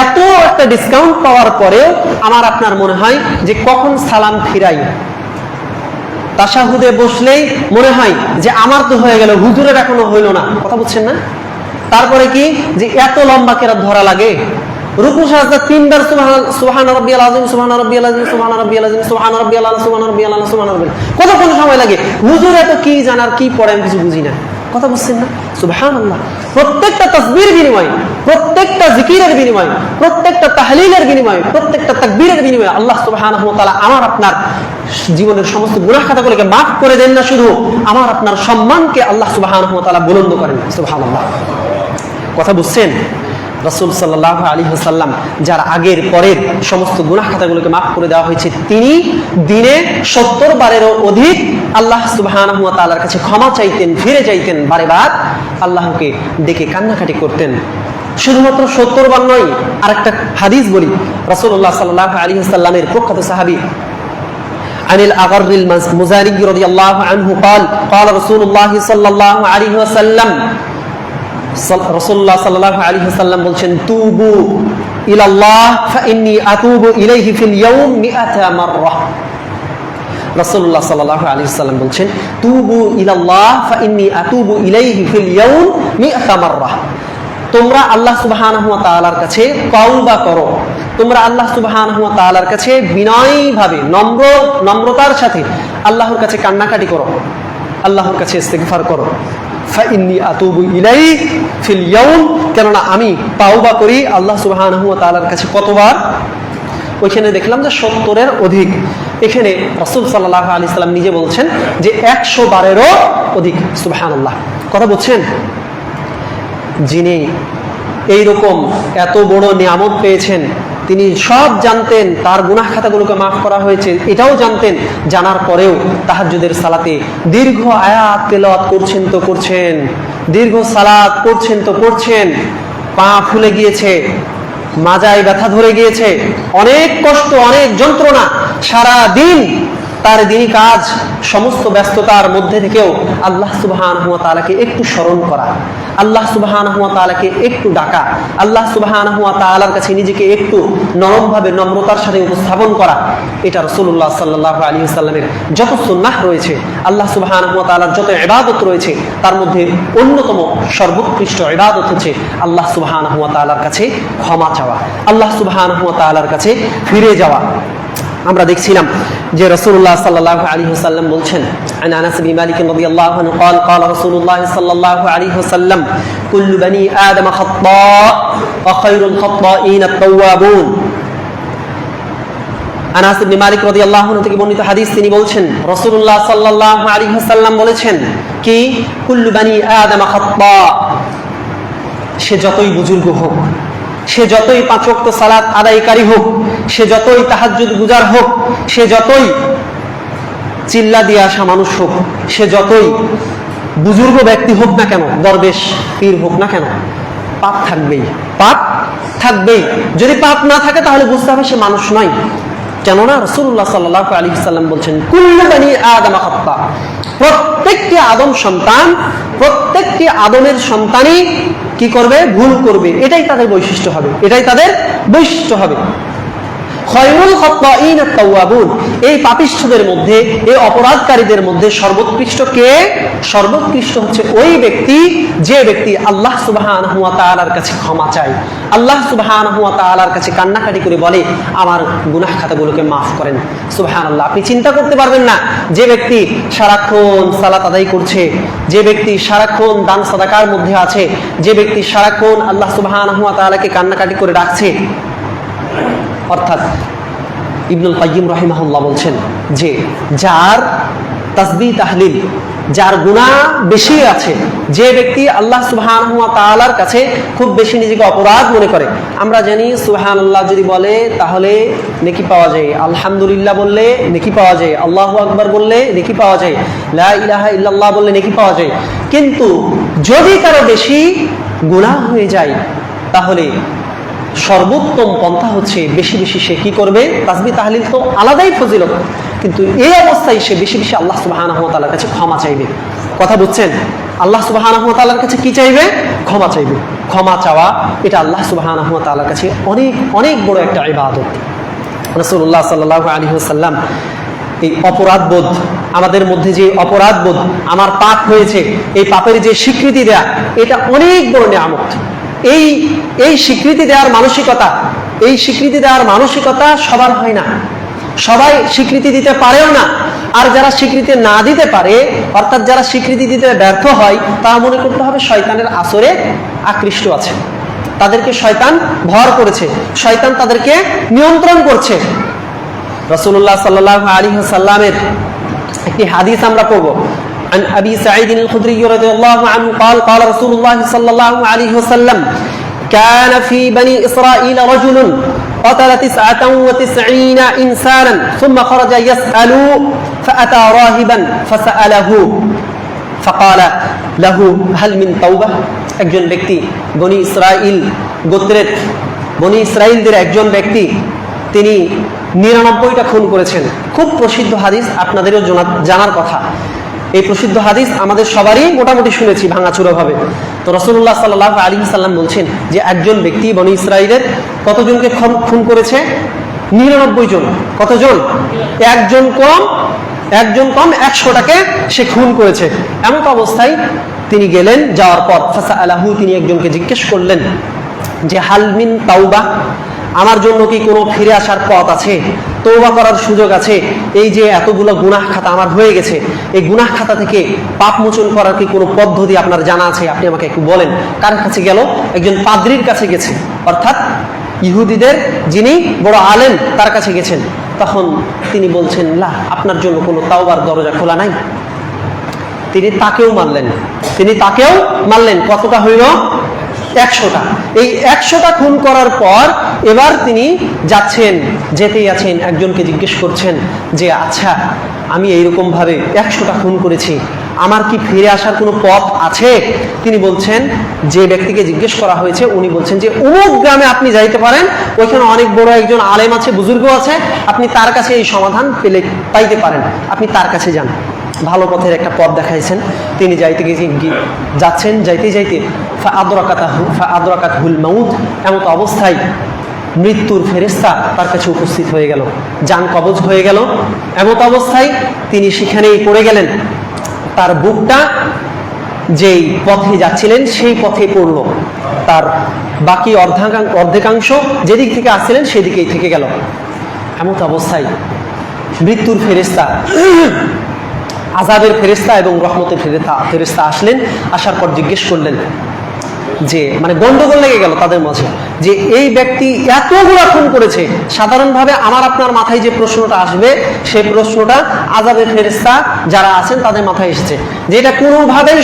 এত একটা ডিসকাউন্ট পাওয়ার পরেও আমার আপনার মনে হয় যে কখন সালাম ফিরাই, তাশাহুদে বসলেই মনে হয় যে আমার তো হয়ে গেল, হুজুরের এখনো হইল না। কথা বুঝছেন না? তারপরে কি যে এত লম্বা কেরাত ধরা লাগে, রুকু সাজদা 3 বার সুবহান রাব্বিয়াল আযীম সুবহান রাব্বিয়াল আযীম সুবহান রাব্বিয়াল আযীম সুবহান রাব্বিয়াল আযীম সুবহান রাব্বিয়াল আযীম সুবহান রাব্বিয়াল, কতক্ষণ সময় লাগে? হুজুর এত কি জানার, কি পড়ে আমি কিছু বুঝি না। কথা বুঝছেন না? সুবহানাল্লাহ। প্রত্যেকটা তাসবির বিনিময়, প্রত্যেকটা জিকিরের বিনিময়, প্রত্যেকটা তাহলিলের বিনিময়, প্রত্যেকটা তাকবীরের বিনিময়ে আল্লাহ সুবহানাহু ওয়া তাআলা আমার আপনার জীবনের সমস্ত গুনাহ খাতাগুলোকে মাফ করে দেন না, শুধু আমার আপনার সম্মানকে আল্লাহ সুবহানাহু ওয়া তাআলা বুলন্দ করেন। সুবহানাল্লাহ। কথা বুঝছেন? রাসূল সাল্লাল্লাহু আলাইহি ওয়াসাল্লাম যার আগের পরের সমস্ত গুনাহ খাতাগুলোকে মাফ করে দেওয়া হয়েছে, তিনি দিনে 70 বারেরও অধিক আল্লাহ সুবহানাহু ওয়া তাআলার কাছে ক্ষমা চাইতেন, ফিরে যাইতেন, বারে বার আল্লাহকে ডেকে কান্নাকাটি করতেন। শুধুমাত্র 70 বার নয়, আরেকটা হাদিস বলি। রাসূলুল্লাহ সাল্লাল্লাহু আলাইহি ওয়াসাল্লামের প্রখ্যাত সাহাবী عن الأغر المزاري رضي الله عنه قال قال رسول الله صلى الله عليه وسلم রাসূলুল্লাহ সাল্লাল্লাহু আলাইহি ওয়াসাল্লাম বলছেন, তুবু ইলাল্লাহ ফাইন্নী আতুবু ইলাইহি ফিল ইয়াউম 100 মাররা। রাসূলুল্লাহ সাল্লাল্লাহু আলাইহি ওয়াসাল্লাম বলছেন, তুবু ইলাল্লাহ ফাইন্নী আতুবু ইলাইহি ফিল ইয়াউম 100 মাররা। তোমরা আল্লাহ সুবহানাহু ওয়া তাআলার কাছে তওবা করো, তোমরা আল্লাহ সুবহানাহু ওয়া তাআলার কাছে বিনয়ীভাবে নম্রতার সাথে আল্লাহর কাছে কান্নাকাটি করো, আল্লাহর কাছে ইস্তিগফার করো। ফাইন্নী আতুবু ইলাইহি ফিল ইয়াউম, কেননা আমি তাওবা করি আল্লাহ সুবহানাহু ওয়া তাআলার কাছে কতবার? ওইখানে দেখলাম যে 70-এর অধিক। এখানে রাসূল সাল্লাল্লাহু আলাইহি সাল্লাম নিজে বলছেন যে 100 বারেরও অধিক। সুবহানাল্লাহ। কথা বলছেন? যিনি এইরকম এত বড় নিয়ামত পেয়েছেন, তিনি সব জানতেন, তার গুনাহ খাতাগুলোকে মাফ করা হয়েছে এটাও জানতেন, জানার পরেও তাহাজ্জুদের সালাতে দীর্ঘ আয়াত তেলাওয়াত করছেন তো করছেন, দীর্ঘ সালাত করছেন তো করছেন, পা ফুলে গিয়েছে, মাজায় ব্যথা ধরে গিয়েছে, অনেক কষ্ট, অনেক যন্ত্রণা, সারা দিন তার দিনই কাজ, সমস্ত ব্যস্ততার মধ্যে থেকেও আল্লাহ সুবহানাহু ওয়া তাআলাকে একটু স্মরণ করা, আল্লাহ সুবহানাহু ওয়া তাআলাকে একটু ডাকা, আল্লাহ সুবহানাহু ওয়া তাআলার কাছে নিজেকে একটু নরমভাবে নম্রতার সাথে উপস্থাপন করা, এটা রাসূলুল্লাহ সাল্লাল্লাহু আলাইহি ওয়াসাল্লামের যত সুন্নাহ রয়েছে, আল্লাহ সুবহানাহু ওয়া তাআলার যত ইবাদত রয়েছে, তার মধ্যে অন্যতম সর্বোৎকৃষ্ট ইবাদত হচ্ছে আল্লাহ সুবহানাহু ওয়া তাআলার কাছে ক্ষমা চাওয়া, আল্লাহ সুবহানাহু ওয়া তাআলার কাছে ফিরে যাওয়া। আমরা দেখছিলাম যে রাসূলুল্লাহ সাল্লাল্লাহু আলাইহি ওয়াসাল্লাম বলছেন, আন আনাস বিন মালিক রাদিয়াল্লাহু আনহু قال قال رسول الله صلى الله عليه وسلم كل بني آدم خطاء وخير الخطائين التوابون। আনাস বিন মালিক রাদিয়াল্লাহু আনহু থেকে বর্ণিত হাদিস, তিনি বলছেন রাসূলুল্লাহ সাল্লাল্লাহু আলাইহি ওয়াসাল্লাম বলেছেন কি, কুল্লু বানি আদম খাত্তা, সে যতই বুজুর্গ হোক, সে যতই 5 ওয়াক্ত সালাত আদায়কারী হোক, সে যতই তাহাজ্জুদ গুজার হোক, সে যতই চিল্লা দিয়ে আসা মানুষ হোক, সে যতই বুজুর্গ ব্যক্তি হোক না কেন, দরবেশ পীর হোক না কেন, পাপ থাকবেই, পাপ থাকবেই। যদি পাপ না থাকে তাহলে বুঝতে হবে সে মানুষ নয়। কেননা রাসূলুল্লাহ সাল্লাল্লাহু আলাইহি ওয়াসাল্লাম বলছেন, কুল্লু বানি আদম খাত্তা, প্রত্যেকটি আদম সন্তান, প্রত্যেকটি আদমের সন্তানই কি করবে? ভুল করবে। এটাই তাদের বৈশিষ্ট্য হবে, এটাই তাদের বৈশিষ্ট্য হবে। খায়রুল খাত্তাইন আত-তাওয়াবুন, এই পাপিষ্ঠদের মধ্যে, এই অপরাধকারীদের মধ্যে সর্বোৎকৃষ্ট কে? সর্বোৎকৃষ্ট হচ্ছে ওই ব্যক্তি যে ব্যক্তি আল্লাহ সুবহানাহু ওয়া তাআলার কাছে ক্ষমা চায়, আল্লাহ সুবহানাহু ওয়া তাআলার কাছে কান্নাকাটি করে বলে, আমার গুনাহ খাতাগুলোকে মাফ করেন। সুবহানাল্লাহ। আপনি চিন্তা করতে পারবেন না, যে ব্যক্তি সারাক্ষণ সালাত আদায় করছে, যে ব্যক্তি সারাক্ষণ দান সাদাকার মধ্যে আছে, যে ব্যক্তি সারাক্ষণ আল্লাহ সুবহানাহু ওয়া তাআলাকে কান্নাকাটি করে ডাকছে, অর্থাৎ ইবনুল কাইয়্যিম রাহিমাহুল্লাহ বলছেন যে যার তাসবিহ তাহলিল, যার গুনাহ বেশি আছে, যে ব্যক্তি আল্লাহ সুবহানাহু ওয়া তাআলার কাছে খুব বেশি নিজেকে অপরাধ মনে করে। আমরা জানি সুবহানাল্লাহ যদি বলে তাহলে নেকি পাওয়া যায়, আলহামদুলিল্লাহ বললে নেকি পাওয়া যায়, আল্লাহু আকবার বললে নেকি পাওয়া যায়, লা ইলাহা ইল্লাল্লাহ বললে নেকি পাওয়া যায়। কিন্তু যদি কারো বেশি গুনাহ হয়ে যায় তাহলে সর্বোত্তম পন্থা হচ্ছে বেশি বেশি সে কি করবে, তাসবিহ তাহলিল তো আলাদাই ফজিলত, কিন্তু এই অবস্থায় সে বেশি বেশি আল্লাহ সুবহানাহু ওয়া তাআলার কাছে ক্ষমা চাইবে। কথা বুঝছেন? আল্লাহ সুবহানাহু ওয়া তাআলার কাছে কি চাইবে? ক্ষমা চাইবে। ক্ষমা চাওয়া এটা আল্লাহ সুবহানাহু ওয়া তাআলার কাছে অনেক অনেক বড় একটা ইবাদত। রাসূলুল্লাহ সাল্লাল্লাহু আলাইহি ওয়াসাল্লাম এই অপরাধ বোধ, আমাদের মধ্যে যে অপরাধ বোধ, আমার পাপ হয়েছে, এই পাপের যে স্বীকৃতি দেয়া, এটা অনেক বড় নিয়ামত। এই স্বীকৃতি দেওয়ার মানসিকতা, এই স্বীকৃতি দেওয়ার মানসিকতা সবার হয় না, সবাই স্বীকৃতি দিতে পারেও না। আর যারা স্বীকৃতি না দিতে পারে, অর্থাৎ যারা স্বীকৃতি দিতে ব্যর্থ হয়, তারা মনে করতে হবে শয়তানের আসরে আকৃষ্ট আছে, তাদেরকে শয়তান ভর করেছে, শয়তান তাদেরকে নিয়ন্ত্রণ করছে। রাসূলুল্লাহ সাল্লাল্লাহু আলাইহি ওয়াসাল্লামের একটি হাদিস আমরা পড়ব। عن أبي سعيد الخدري رضي الله عنه قال قال رسول الله صلى الله عليه وسلم كان في بني إسرائيل رجل قتل 99 إنسانا ثم خرج يسأل فأتى راهبا فسأله فقال له هل من توبة। একজন ব্যক্তি বনি ইসরাইল গোত্রের, বনি ইসরাইলদের একজন ব্যক্তি, তিনি 99টা খুন করেছেন। খুব প্রসিদ্ধ হাদিস, আপনাদেরও জানার কথা। এই প্রসিদ্ধ হাদিস আমাদের সবারই মোটামুটি শুনেছি ভাঙাচুরা ভাবে। তো রাসূলুল্লাহ সাল্লাল্লাহু আলাইহি সাল্লাম বলছেন যে একজন ব্যক্তি বনি ইসরাইলের কতজনকে খুন করেছে? 99 জন। কতজন? একজন কম 100টাকে সে খুন করেছে। এমন অবস্থায় তিনি গেলেন, যাওয়ার পর ফাসাআলাহু, তিনি একজনকে জিজ্ঞেস করলেন যে হাল মিন তাওবা, আমার জন্য কি কোনো ফিরে আসার পথ আছে, তওবা করার সুযোগ আছে? এই যে এতগুলো গুনাহ খাতা আমার হয়ে গেছে, এই গুনাহ খাতা থেকে পাপ মোচন করার কি কোনো পদ্ধতি আপনার জানা আছে? আপনি আমাকে একটু বলেন। কার কাছে গেল? একজন পাদ্রীর কাছে গেছে, অর্থাৎ ইহুদিদের যিনি বড় আলেম তার কাছে গেছেন। তখন তিনি বলছেন, লা, আপনার জন্য কোনো তাওবার দরজা খোলা নাই। তিনি তাকেও মারলেন। কতটা হইল? 100টা। এই 100টা খুন করার পর এবার তিনি যেতেই আছেন, একজনকে জিজ্ঞেস করছেন যে আচ্ছা, আমি এইরকম ভাবে 100টা খুন করেছি, আমার কি ফিরে আসার কোনো পথ আছে? তিনি বলছেন, যে ব্যক্তিকে জিজ্ঞেস করা হয়েছে উনি বলছেন যে অমুক গ্রামে আপনি যাইতে পারেন, ওইখানে অনেক বড় একজন আলেম আছে, বুজুর্গ আছে, আপনি তার কাছে এই সমাধান পাইতে পারেন, আপনি তার কাছে যান। ভালো পথের একটা পথ দেখাইছেন। তিনি যাইতে ফাআদরাকাতহুল মাউত, এমন অবস্থায় মৃত্যুর ফেরেশতা তার কাছে উপস্থিত হয়ে গেল, জান কবজ হয়ে গেল। এমন অবস্থায় তিনি সেখানেই পড়ে গেলেন। তার বুকটা যেই পথে যাচ্ছিলেন সেই পথে পড়ল, তার বাকি অর্ধেকাংশ যেদিক থেকে আসছিলেন সেদিকেই থেকে গেল। এমন অবস্থায় মৃত্যুর ফেরেশতা, আযাবের ফেরেশতা এবং রহমতের ফেরেশতা আসলেন। আসার পর জিজ্ঞেস করলেন যে, মানে গন্ডগোল লেগে গেল তাদের মাঝে, যে এই ব্যক্তি এতগুলা খুন করেছে। সাধারণভাবে আমার আপনার মাথায় যে প্রশ্নটা আসবে, সেই প্রশ্নটা আযাবের ফেরেশতা যারা আছেন তাদের মাথায় এসেছে যে এটা কোনোভাবেই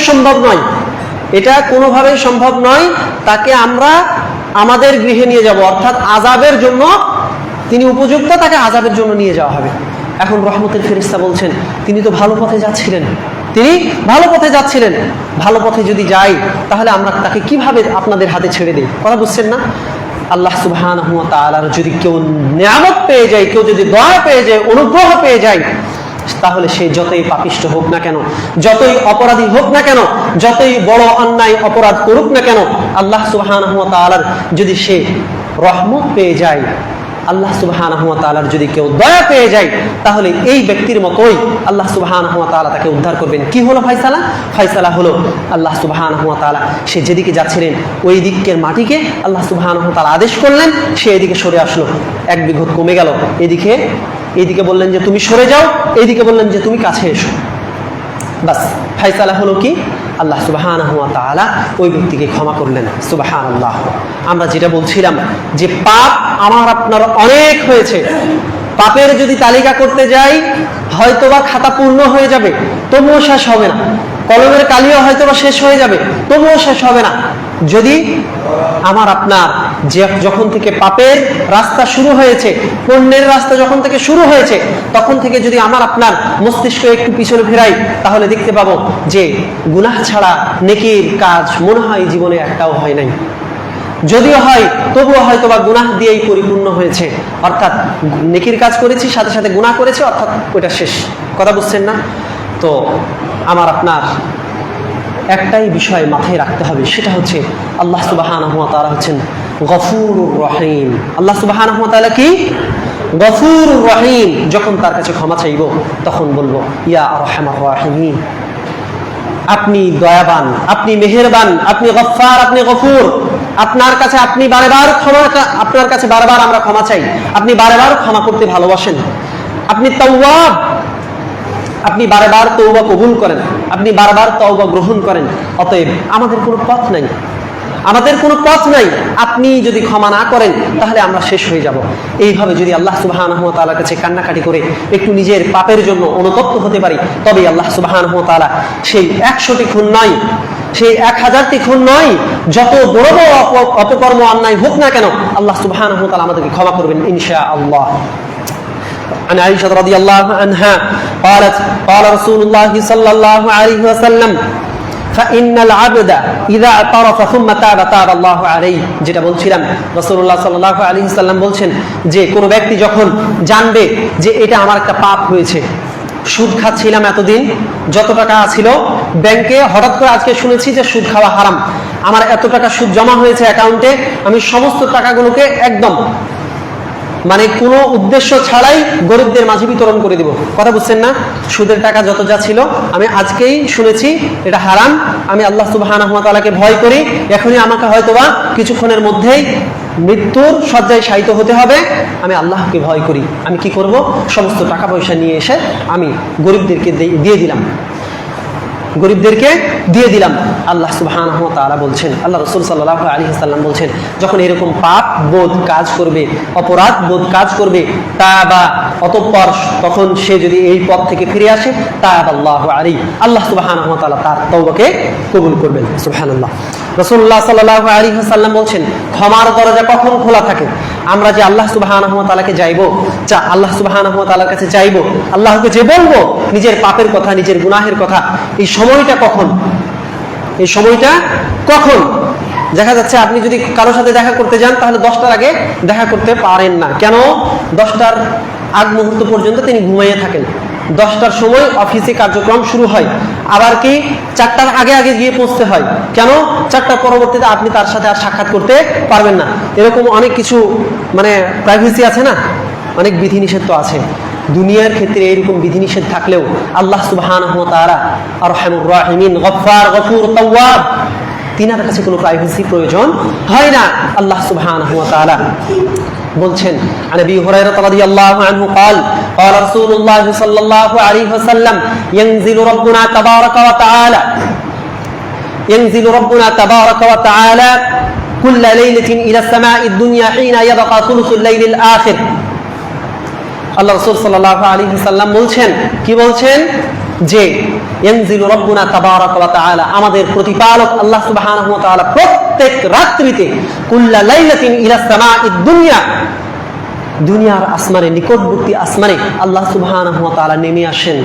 সম্ভব নয়, তাকে আমরা আমাদের গৃহে নিয়ে যাব, অর্থাৎ আযাবের জন্য তিনি উপযুক্ত, তাকে আযাবের জন্য নিয়ে যাওয়া হবে। এখন রহমতের ফেরেশতা বলছেন, তিনি তো ভালো পথে যাচ্ছিলেন, ভালো পথে যদি যাই তাহলে আমরা তাকে কিভাবে আপনাদের হাতে ছেড়ে দিই? কথা বুঝছেন না? আল্লাহ সুবহানাহু ওয়া তাআলার যদি কেউ নিয়ামত পেয়ে যায়, কেউ যদি দয়া পেয়ে যায়, অনুগ্রহ পেয়ে যায়, তাহলে সে যতই পাপিষ্ঠ হোক না কেন, যতই অপরাধী হোক না কেন, যতই বড় অন্যায় অপরাধ করুক না কেন, আল্লাহ সুবহানাহু ওয়া তাআলার যদি সে রহমত পেয়ে যায়, আল্লাহ সুবহানাহু ওয়া তাআলার যদি কেউ দয়া পেয়ে যায়, তাহলে এই ব্যক্তির মতোই আল্লাহ সুবহানাহু ওয়া তাআলা তাকে উদ্ধার করবেন। কি হলো ফায়সালা হলো আল্লাহ সুবহানাহু ওয়া তাআলা সে যেদিকে যাচ্ছিলেন ওই দিকের মাটিকে আল্লাহ সুবহানাহু ওয়া তাআলা আদেশ করলেন, সে এদিকে সরে আসলো, 1 বিঘত কমে গেল। এদিকে বললেন যে তুমি সরে যাও, এইদিকে বললেন যে তুমি কাছে এসো। বাস, ফায়সালা হলো কি? আল্লাহ সুবহানাহু ওয়া তাআলা ওই ব্যক্তিকে ক্ষমা করলেন। সুবহানাল্লাহ। আমরা যেটা বলছিলাম যে পাপ আমার আপনার অনেক হয়েছে, পাপের যদি তালিকা করতে যাই হয়তোবা খাতা পূর্ণ হয়ে যাবে, তবুও শেষ হবে না। কলমের কালিও হয়তোবা শেষ হয়ে যাবে, তবুও শেষ হবে না। যদি আমার আপনার যখন থেকে পাপের রাস্তা শুরু হয়েছে, পুণ্যের রাস্তা যখন থেকে শুরু হয়েছে, তখন থেকে যদি আমার আপনার মস্তিষ্ক একটু পিছনে ফেরাই, তাহলে দেখতে পাবো যে গুনাহ ছাড়া নেকির কাজ মনে হয় জীবনে একটাও হয় নাই। যদিও হয় তবুও হয়তো বা গুনাহ দিয়েই পরিপূর্ণ হয়েছে, অর্থাৎ নেকির কাজ করেছি সাথে সাথে গুনাহ করেছি, অর্থাৎ ওইটা শেষ। কথা বুঝছেন না? তো আমার আপনার একটাই বিষয় মাথায় রাখতে হবে, সেটা হচ্ছে আল্লাহ সুবহানাহু ওয়া তাআলা হচ্ছেন গফুরুর রহিম। আল্লাহ সুবহানাহু ওয়া তাআলা কি? গফুরুর রহিম। যখন তার কাছে ক্ষমা চাইব তখন বলবো ইয়া আরহামার রাহিমিন, আপনি দয়াবান, আপনি মেহেরবান, আপনি গফফার, আপনি গফুর। আপনার কাছে আপনি বারবার ক্ষমা, আপনার কাছে বারবার আমরা ক্ষমা চাই, আপনি বারবার ক্ষমা করতে ভালোবাসেন, আপনি তাওয়াব, আপনি বারবার তওবা কবুল করেন, আপনি বারবার তওবা গ্রহণ করেন। অতএব আমাদের কোনো পথ নাই, আমাদের কোনো পথ নাই। আপনি যদি ক্ষমা না করেন তাহলে আমরা শেষ হয়ে যাব। এইভাবে যদি আল্লাহ সুবহানাহু ওয়া তাআলার কাছে কান্নাকাটি করে একটু নিজের পাপের জন্য অনুতপ্ত হতে পারি, তবে আল্লাহ সুবহানাহু ওয়া তাআলা সেই 100টি খুন নয়, সেই 1000টি খুন নয়, যত বড় বড় অপকর্ম অন্যায় হোক না কেন, আল্লাহ সুবহানাহু ওয়া তাআলা আমাদেরকে ক্ষমা করবেন ইনশাআল্লাহ। عن عائشة رضي الله عنها قالت قال رسول الله صلى الله عليه وسلم فإن العبد إذا اعترف ثم تاب تاب الله عليه। যেটা বলছিলাম, রাসূলুল্লাহ সাল্লাল্লাহু আলাইহি ওয়াসাল্লাম বলছেন যে কোন ব্যক্তি যখন জানবে যে এটা আমার একটা পাপ হয়েছে, সুদ খাচ্ছিলাম এতদিন, যত টাকা ছিল ব্যাংকে, হঠাৎ করে আজকে শুনেছি যে সুদ খাওয়া হারাম, আমার এত টাকা সুদ জমা হয়েছে অ্যাকাউন্টে, আমি সমস্ত টাকাগুলোকে একদম মানে কোনো উদ্দেশ্য ছাড়াই গরিবদের মাঝে বিতরণ করে দিব। কথা বুঝছেন না? সুদের টাকা যত যা ছিল আমি আজকেই শুনেছি এটা হারাম, আমি আল্লাহ সুবহানাহু ওয়া তাআলাকে ভয় করি, এখনই আমাকে হয়তোবা কিছুক্ষণের মধ্যেই মৃত্যুর শয্যায় শায়িত হতে হবে, আমি আল্লাহকে ভয় করি। আমি কি করব? সমস্ত টাকা পয়সা নিয়ে এসে আমি গরিবদেরকে দিয়ে দিলাম, গরিবদেরকে দিয়ে দিলাম। আল্লাহ সুবহানাহু ওয়া তাআলা বলছেন, আল্লাহ রাসূল সাল্লাল্লাহু আলাইহি ওয়াসাল্লাম বলছেন, যখন এরকম পাপ বোধ কাজ করবে, অপরাধ বোধ কাজ করবে, তাবা, অতঃপর তখন সে যদি এই পথ থেকে ফিরে আসে, তাবাল্লাহু আলাইহি, আল্লাহ সুবহানাহু ওয়া তাআলা তার তওবাকে কবুল করবেন। সুবহানাল্লাহ। রাসূলুল্লাহ সাল্লাল্লাহু আলাইহি ওয়াসাল্লাম বলছেন, ক্ষমার দরজা কখন খোলা থাকে? আমরা যে আল্লাহ সুবহানাহু ওয়া তাআলাকে যাইবো, আল্লাহ সুবহানাহু ওয়া তাআলার কাছে যাইবো, আল্লাহকে যে বলবো নিজের পাপের কথা, নিজের গুনাহের কথা, এই সময়টা কখন? এই সময়টা কখন? দেখা যাচ্ছে আপনি যদি কারোর সাথে দেখা করতে যান তাহলে 10টার আগে দেখা করতে পারেন না। কেন? 10টার আগ মুহূর্ত পর্যন্ত তিনি ঘুমাইয়ে থাকেন। 10টার সময় অফিসে কার্যক্রম শুরু হয়, আবার কি 4টার আগে আগে গিয়ে পৌঁছতে হয়। কেন? 4টার পরবর্তীতে আপনি তার সাথে আর সাক্ষাৎ করতে পারবেন না। এরকম অনেক কিছু মানে প্রাইভেসি আছে না, অনেক বিধিনিষেধ তো আছে। দুনিয়ার ক্ষেত্রে এরকম বিধিনিষেধ থাকলেও আল্লাহ সুবহানাহু ওয়া তাআলা আরহামুর রাহিমিন, গফফার, গফুর, তাওয়াব, তিনার কাছে কোনো প্রাইভেসি প্রয়োজন হয় না। আল্লাহ সুবহানাহু ওয়া তাআলা বলছেন, আন আবি হুরায়রা রাদিয়াল্লাহু আনহু قال قال رسول الله صلى الله عليه وسلم ينزل ربنا تبارك وتعالى ينزل ربنا تبارك وتعالى كل ليلة إلى السماء الدنيا حين يبقى ثلث الليل الآخر। আল্লাহ রাসূল সাল্লাল্লাহু আলাইহি ওয়াসাল্লাম বলছেন, কি বলছেন? যে ইয়ানজিলু রাব্বুনা তাবারাকা ওয়া তাআলা, আমাদের প্রতিপালক আল্লাহ সুবহানাহু ওয়া তাআলা প্রত্যেক রাত্রিতে কুল্লা লাইলাতিন ইলা সামাঈদ দুনিয়া, দুনিয়ার আসমানে, নিকটবর্তী আসমানে আল্লাহ সুবহানাহু ওয়া তাআলা নেমে আসেন।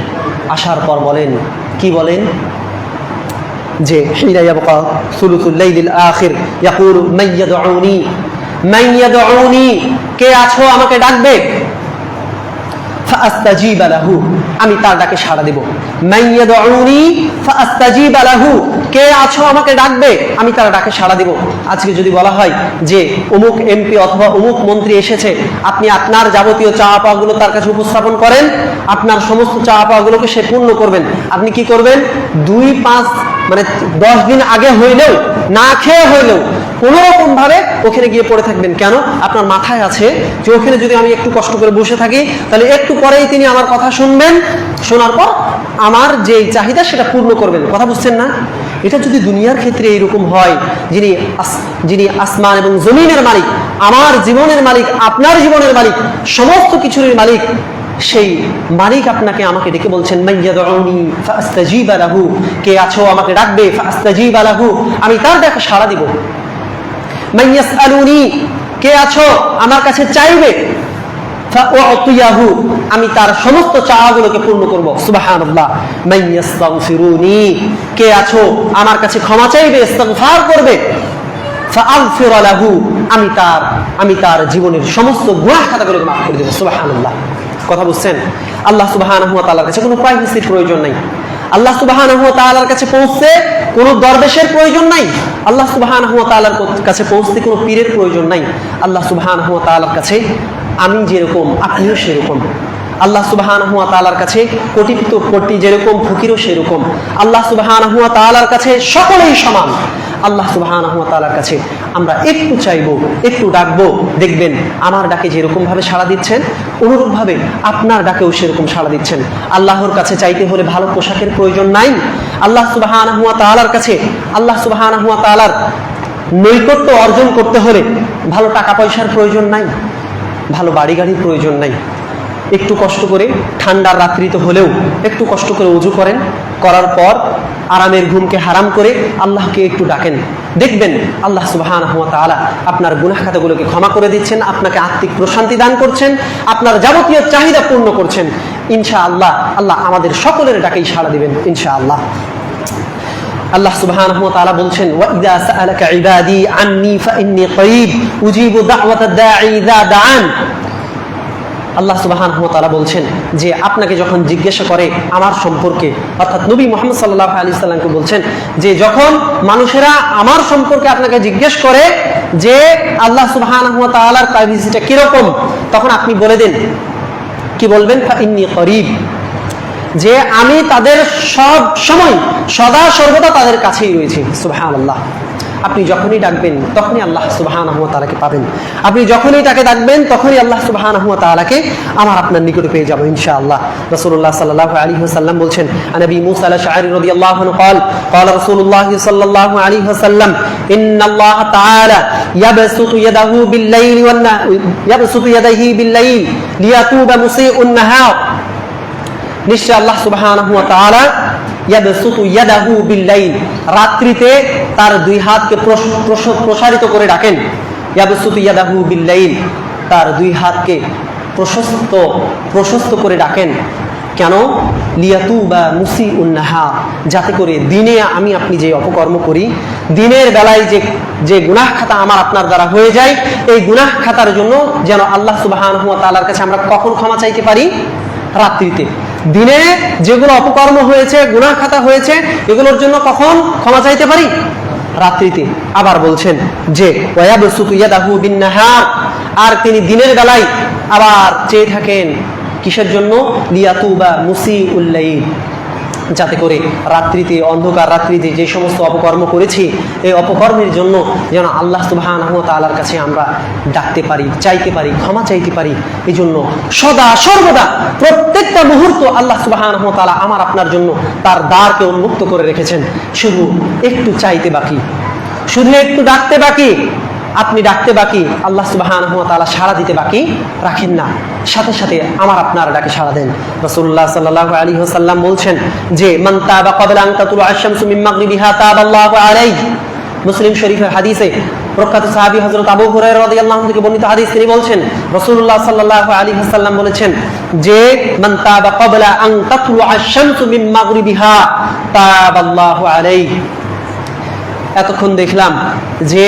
আসার পর বলেন, কি বলেন? যে হিনা ইয়াবকা সুলুসুল লাইলিল আখির ইয়াকুলু মান ইয়াদউনি, মান ইয়াদউনি, কে আছো আমাকে ডাকবে? ফাআস্তাজিবা লাহু, আমি তার ডাকে সাড়া দেব। মান ইয়াদউনি ফাআস্তাজিবা লাহু, কে আছো আমাকে ডাকবে, আমি তার ডাকে সাড়া দেব। আজকে যদি বলা হয় যে অমুক এমপি অথবা অমুক মন্ত্রী এসেছে, আপনি আপনার যাবতীয় চাওয়া পাওয়াগুলো তার কাছে উপস্থাপন করেন, আপনার সমস্ত চাওয়া পাওয়াগুলোকে সে পূর্ণ করবেন। আপনি কি করবেন? 2-5 মানে 10 দিন আগে হইলেও, না খেয়ে হইলেও কোনো রকম ভাবে ওখানে গিয়ে পড়ে থাকবেন। কেন? আপনার মাথায় আছে যে ওখানে যদি আমি একটু কষ্ট করে বসে থাকি তাহলে একটু পরেই তিনি আমার কথা শুনবেন, শোনার পর আমার যে চাহিদা সেটা পূর্ণ করবেন। কথা বুঝছেন না? এটা যদি দুনিয়ার ক্ষেত্রে এইরকম হয়, যিনি আসমান এবং জমিনের মালিক, আমার জীবনের মালিক, আপনার জীবনের মালিক, সমস্ত কিছুর মালিক, সেই মালিক আপনাকে আমাকে ডেকে বলছেন মাইয়াদউনি ফাআস্তাজিবা লাহু, কে আছো আমাকে ডাকবে, ফাআস্তাজিবা লাহু, আমি তার ডাকে সাড়া দিব। মাইয়াসআলুনি, কে আছো আমার কাছে চাইবে, ফাউতিয়াহু, আমি তার সমস্ত চাওয়াগুলোকে পূর্ণ করব। সুবহানাল্লাহ। মাইয়াস্তাগফিরুনি, কে আছো আমার কাছে ক্ষমা চাইবে, ইস্তিগফার করবে, ফাআগফির লাহু, আমি তার জীবনের সমস্ত গুনাহ খাতাগুলোকে মাফ করে দেব। সুবহানাল্লাহ। কথা বুঝছেন? আল্লাহ সুবহানাহু ওয়া তাআলার কাছে কোনো প্রাইভেসির প্রয়োজন নাই। আল্লাহ সুবহানাহু ওয়া তাআলার কাছে পৌঁছতে কোনো দরবেশের প্রয়োজন নাই। আল্লাহ সুবহানাহু ওয়া তাআলার কাছে পৌঁছতে কোনো পীরের প্রয়োজন নাই। আল্লাহ সুবহানাহু ওয়া তাআলার কাছে আমি যেরকম আপনিও সেরকম। আল্লাহ সুবহানাহু ওয়া তাআলার কাছে কোটি যেরকম, ফকিরও সেরকম। আল্লাহ সুবহানাহু ওয়া তাআলার কাছে সকলেই সমান। আল্লাহ সুবহানাহু ওয়া তাআলার কাছে আমরা একটু চাইবো, একটু ডাকবো, দেখবেন আমার ডাকে যেরকম ভাবে সাড়া দিচ্ছেন, অনুরূপভাবে আপনার ডাকেও সেরকম সাড়া দিচ্ছেন। আল্লাহর কাছে চাইতে হলে ভালো পোশাকের প্রয়োজন নাই। আল্লাহ সুবহানাহু ওয়া তাআলার কাছে, আল্লাহ সুবহানাহু ওয়া তাআলার নৈকট্য অর্জন করতে হলে ভালো টাকা পয়সার প্রয়োজন নাই, ভালো বাড়ি গাড়ির প্রয়োজন নাই। একটু কষ্ট করে, ঠান্ডার রাত্রিতে হলেও একটু কষ্ট করে ওযু করেন, করার পর আরামের ঘুমকে হারাম করে আল্লাহকে একটু ডাকেন, দেখবেন আল্লাহ সুবহানাহু ওয়া তাআলা আপনার গুনাহ খাতাগুলোকে ক্ষমা করে দিচ্ছেন, আপনাকে আত্মিক প্রশান্তি দান করছেন, আপনার যাবতীয় চাহিদা পূর্ণ করছেন। ইনশাআল্লাহ আল্লাহ আমাদের সকলের ডাকেই সাড়া দিবেন ইনশাআল্লাহ। আল্লাহ সুবহানাহু ওয়া তাআলা বলছেন, ওয়া ইযা সাআলাকা ইবাদি আন্নী ফাইন্নী করিব উজিবু দাওয়াতাদ দাঈ ইযা দাআন। আল্লাহ সুবহানাহু ওয়া তাআলা বলছেন যে আপনাকে যখন জিজ্ঞাসা করে আমার সম্পর্কে, অর্থাৎ নবী মুহাম্মদ সাল্লাল্লাহু আলাইহি সাল্লামকে বলছেন যে যখন মানুষেরা আমার সম্পর্কে আপনাকে জিজ্ঞেস করে যে আল্লাহ সুবহানাহু ওয়া তাআলার প্রাইভেসিটা কিরকম, তখন আপনি বলে দেন, কি বলবেন? ফাইন্নী করিব, যে আমি তাদের সব সময় সদা সর্বদা তাদের কাছেই রয়েছি। সুবহানাল্লাহ। আপনি যখনই ডাকবেন তখনই আল্লাহ সুবহানাহু ওয়া তাআলাকে পাবেন। আপনি যখনই তাকে ডাকবেন তখনই আল্লাহ সুবহানাহু ওয়া তাআলাকে আপনার নিকটে পেয়ে যাব ইনশাআল্লাহ। রাসূলুল্লাহ সাল্লাল্লাহু আলাইহি ওয়াসাল্লাম বলছেন, আনবী মুসা আল-আশআরী রাদিয়াল্লাহু আনহু قال قال رسول الله صلى الله عليه وسلم ان الله تعالى يبسط يده بالليل والنهار يبسط يديه بالليل ليتوب مسيء النهار। নিশ্চয় আল্লাহ সুবহানাহু ওয়া তাআলা ইয়াবসুতু ইয়াদাহু বিল্লাইল, রাত্রিতে তার দুই হাতকে প্রসারিত করে ডাকেন। ইয়াবসুতু ইয়াদাহু বিল্লাইল, তার দুই হাতকে প্রশস্ত করে ডাকেন। কেন? লিয়াতুবা মুসিউন নাহার, যাতে করে দিনে আমি আপনি যে অপকর্ম করি, দিনের বেলায় যে গুনাহ খাতা আমার আপনার দ্বারা হয়ে যায়, এই গুনাহ খাতার জন্য যেন আল্লাহ সুবহানাহু ওয়া তাআলার কাছে আমরা কখন ক্ষমা চাইতে পারি? রাত্রিতে। দিনে যেগুলো অপকর্ম হয়েছে, গুনাহ খাতা হয়েছে, এগুলোর জন্য কখন ক্ষমা চাইতে পারি? রাত্রিতে। আবার বলছেন যে ওয়ায়াবসুতু ইয়াদাহু বিন-নাহার, আর তিনি দিনের বেলায় আবার চেয়ে থাকেন কিসের জন্য? লিয়াতুবা মুসিউল লাইল, যাতে করে রাত্রিতে, অন্ধকার রাত্রিতে যে সমস্ত অপকর্ম করেছি, এই অপকর্মের জন্য যেন আল্লাহ সুবহানাহু ওয়া তাআলার কাছে আমরা ডাকতে পারি, চাইতে পারি, ক্ষমা চাইতে পারি। এই জন্য সদা সর্বদা প্রত্যেকটা মুহূর্ত আল্লাহ সুবহানাহু ওয়া তাআলা আমার আপনার জন্য তার দ্বারকে উন্মুক্ত করে রেখেছেন। শুধু একটু চাইতে বাকি, শুধু একটু ডাকতে বাকি। আপনি ডাকতে বাকি, আল্লাহ সুবহানাহু ওয়া তাআলা সাড়া দিতে বাকি রাখেন না, সাথে সাথে আমার আপনার ডাকে সাড়া দেন। রাসূলুল্লাহ সাল্লাল্লাহু আলাইহি ওয়াসাল্লাম বলছেন যে মান তাবা ক্বাবলা আন তাতুলুআ আশ-শামসু মিন মাগরিবিহা তাবাল্লাহু আলাইহি। মুসলিম শরীফের হাদিসে প্রখ্যাত সাহাবী হযরত আবু হুরায়রা রাদিয়াল্লাহু আনহু থেকে বর্ণিত হাদিস, তিনি বলছেন রাসূলুল্লাহ সাল্লাল্লাহু আলাইহি ওয়াসাল্লাম বলেছেন যে মান তাবা ক্বাবলা আন তাতুলুআ আশ-শামসু মিন মাগরিবিহা তাবাল্লাহু আলাইহি। এতক্ষণ দেখলাম যে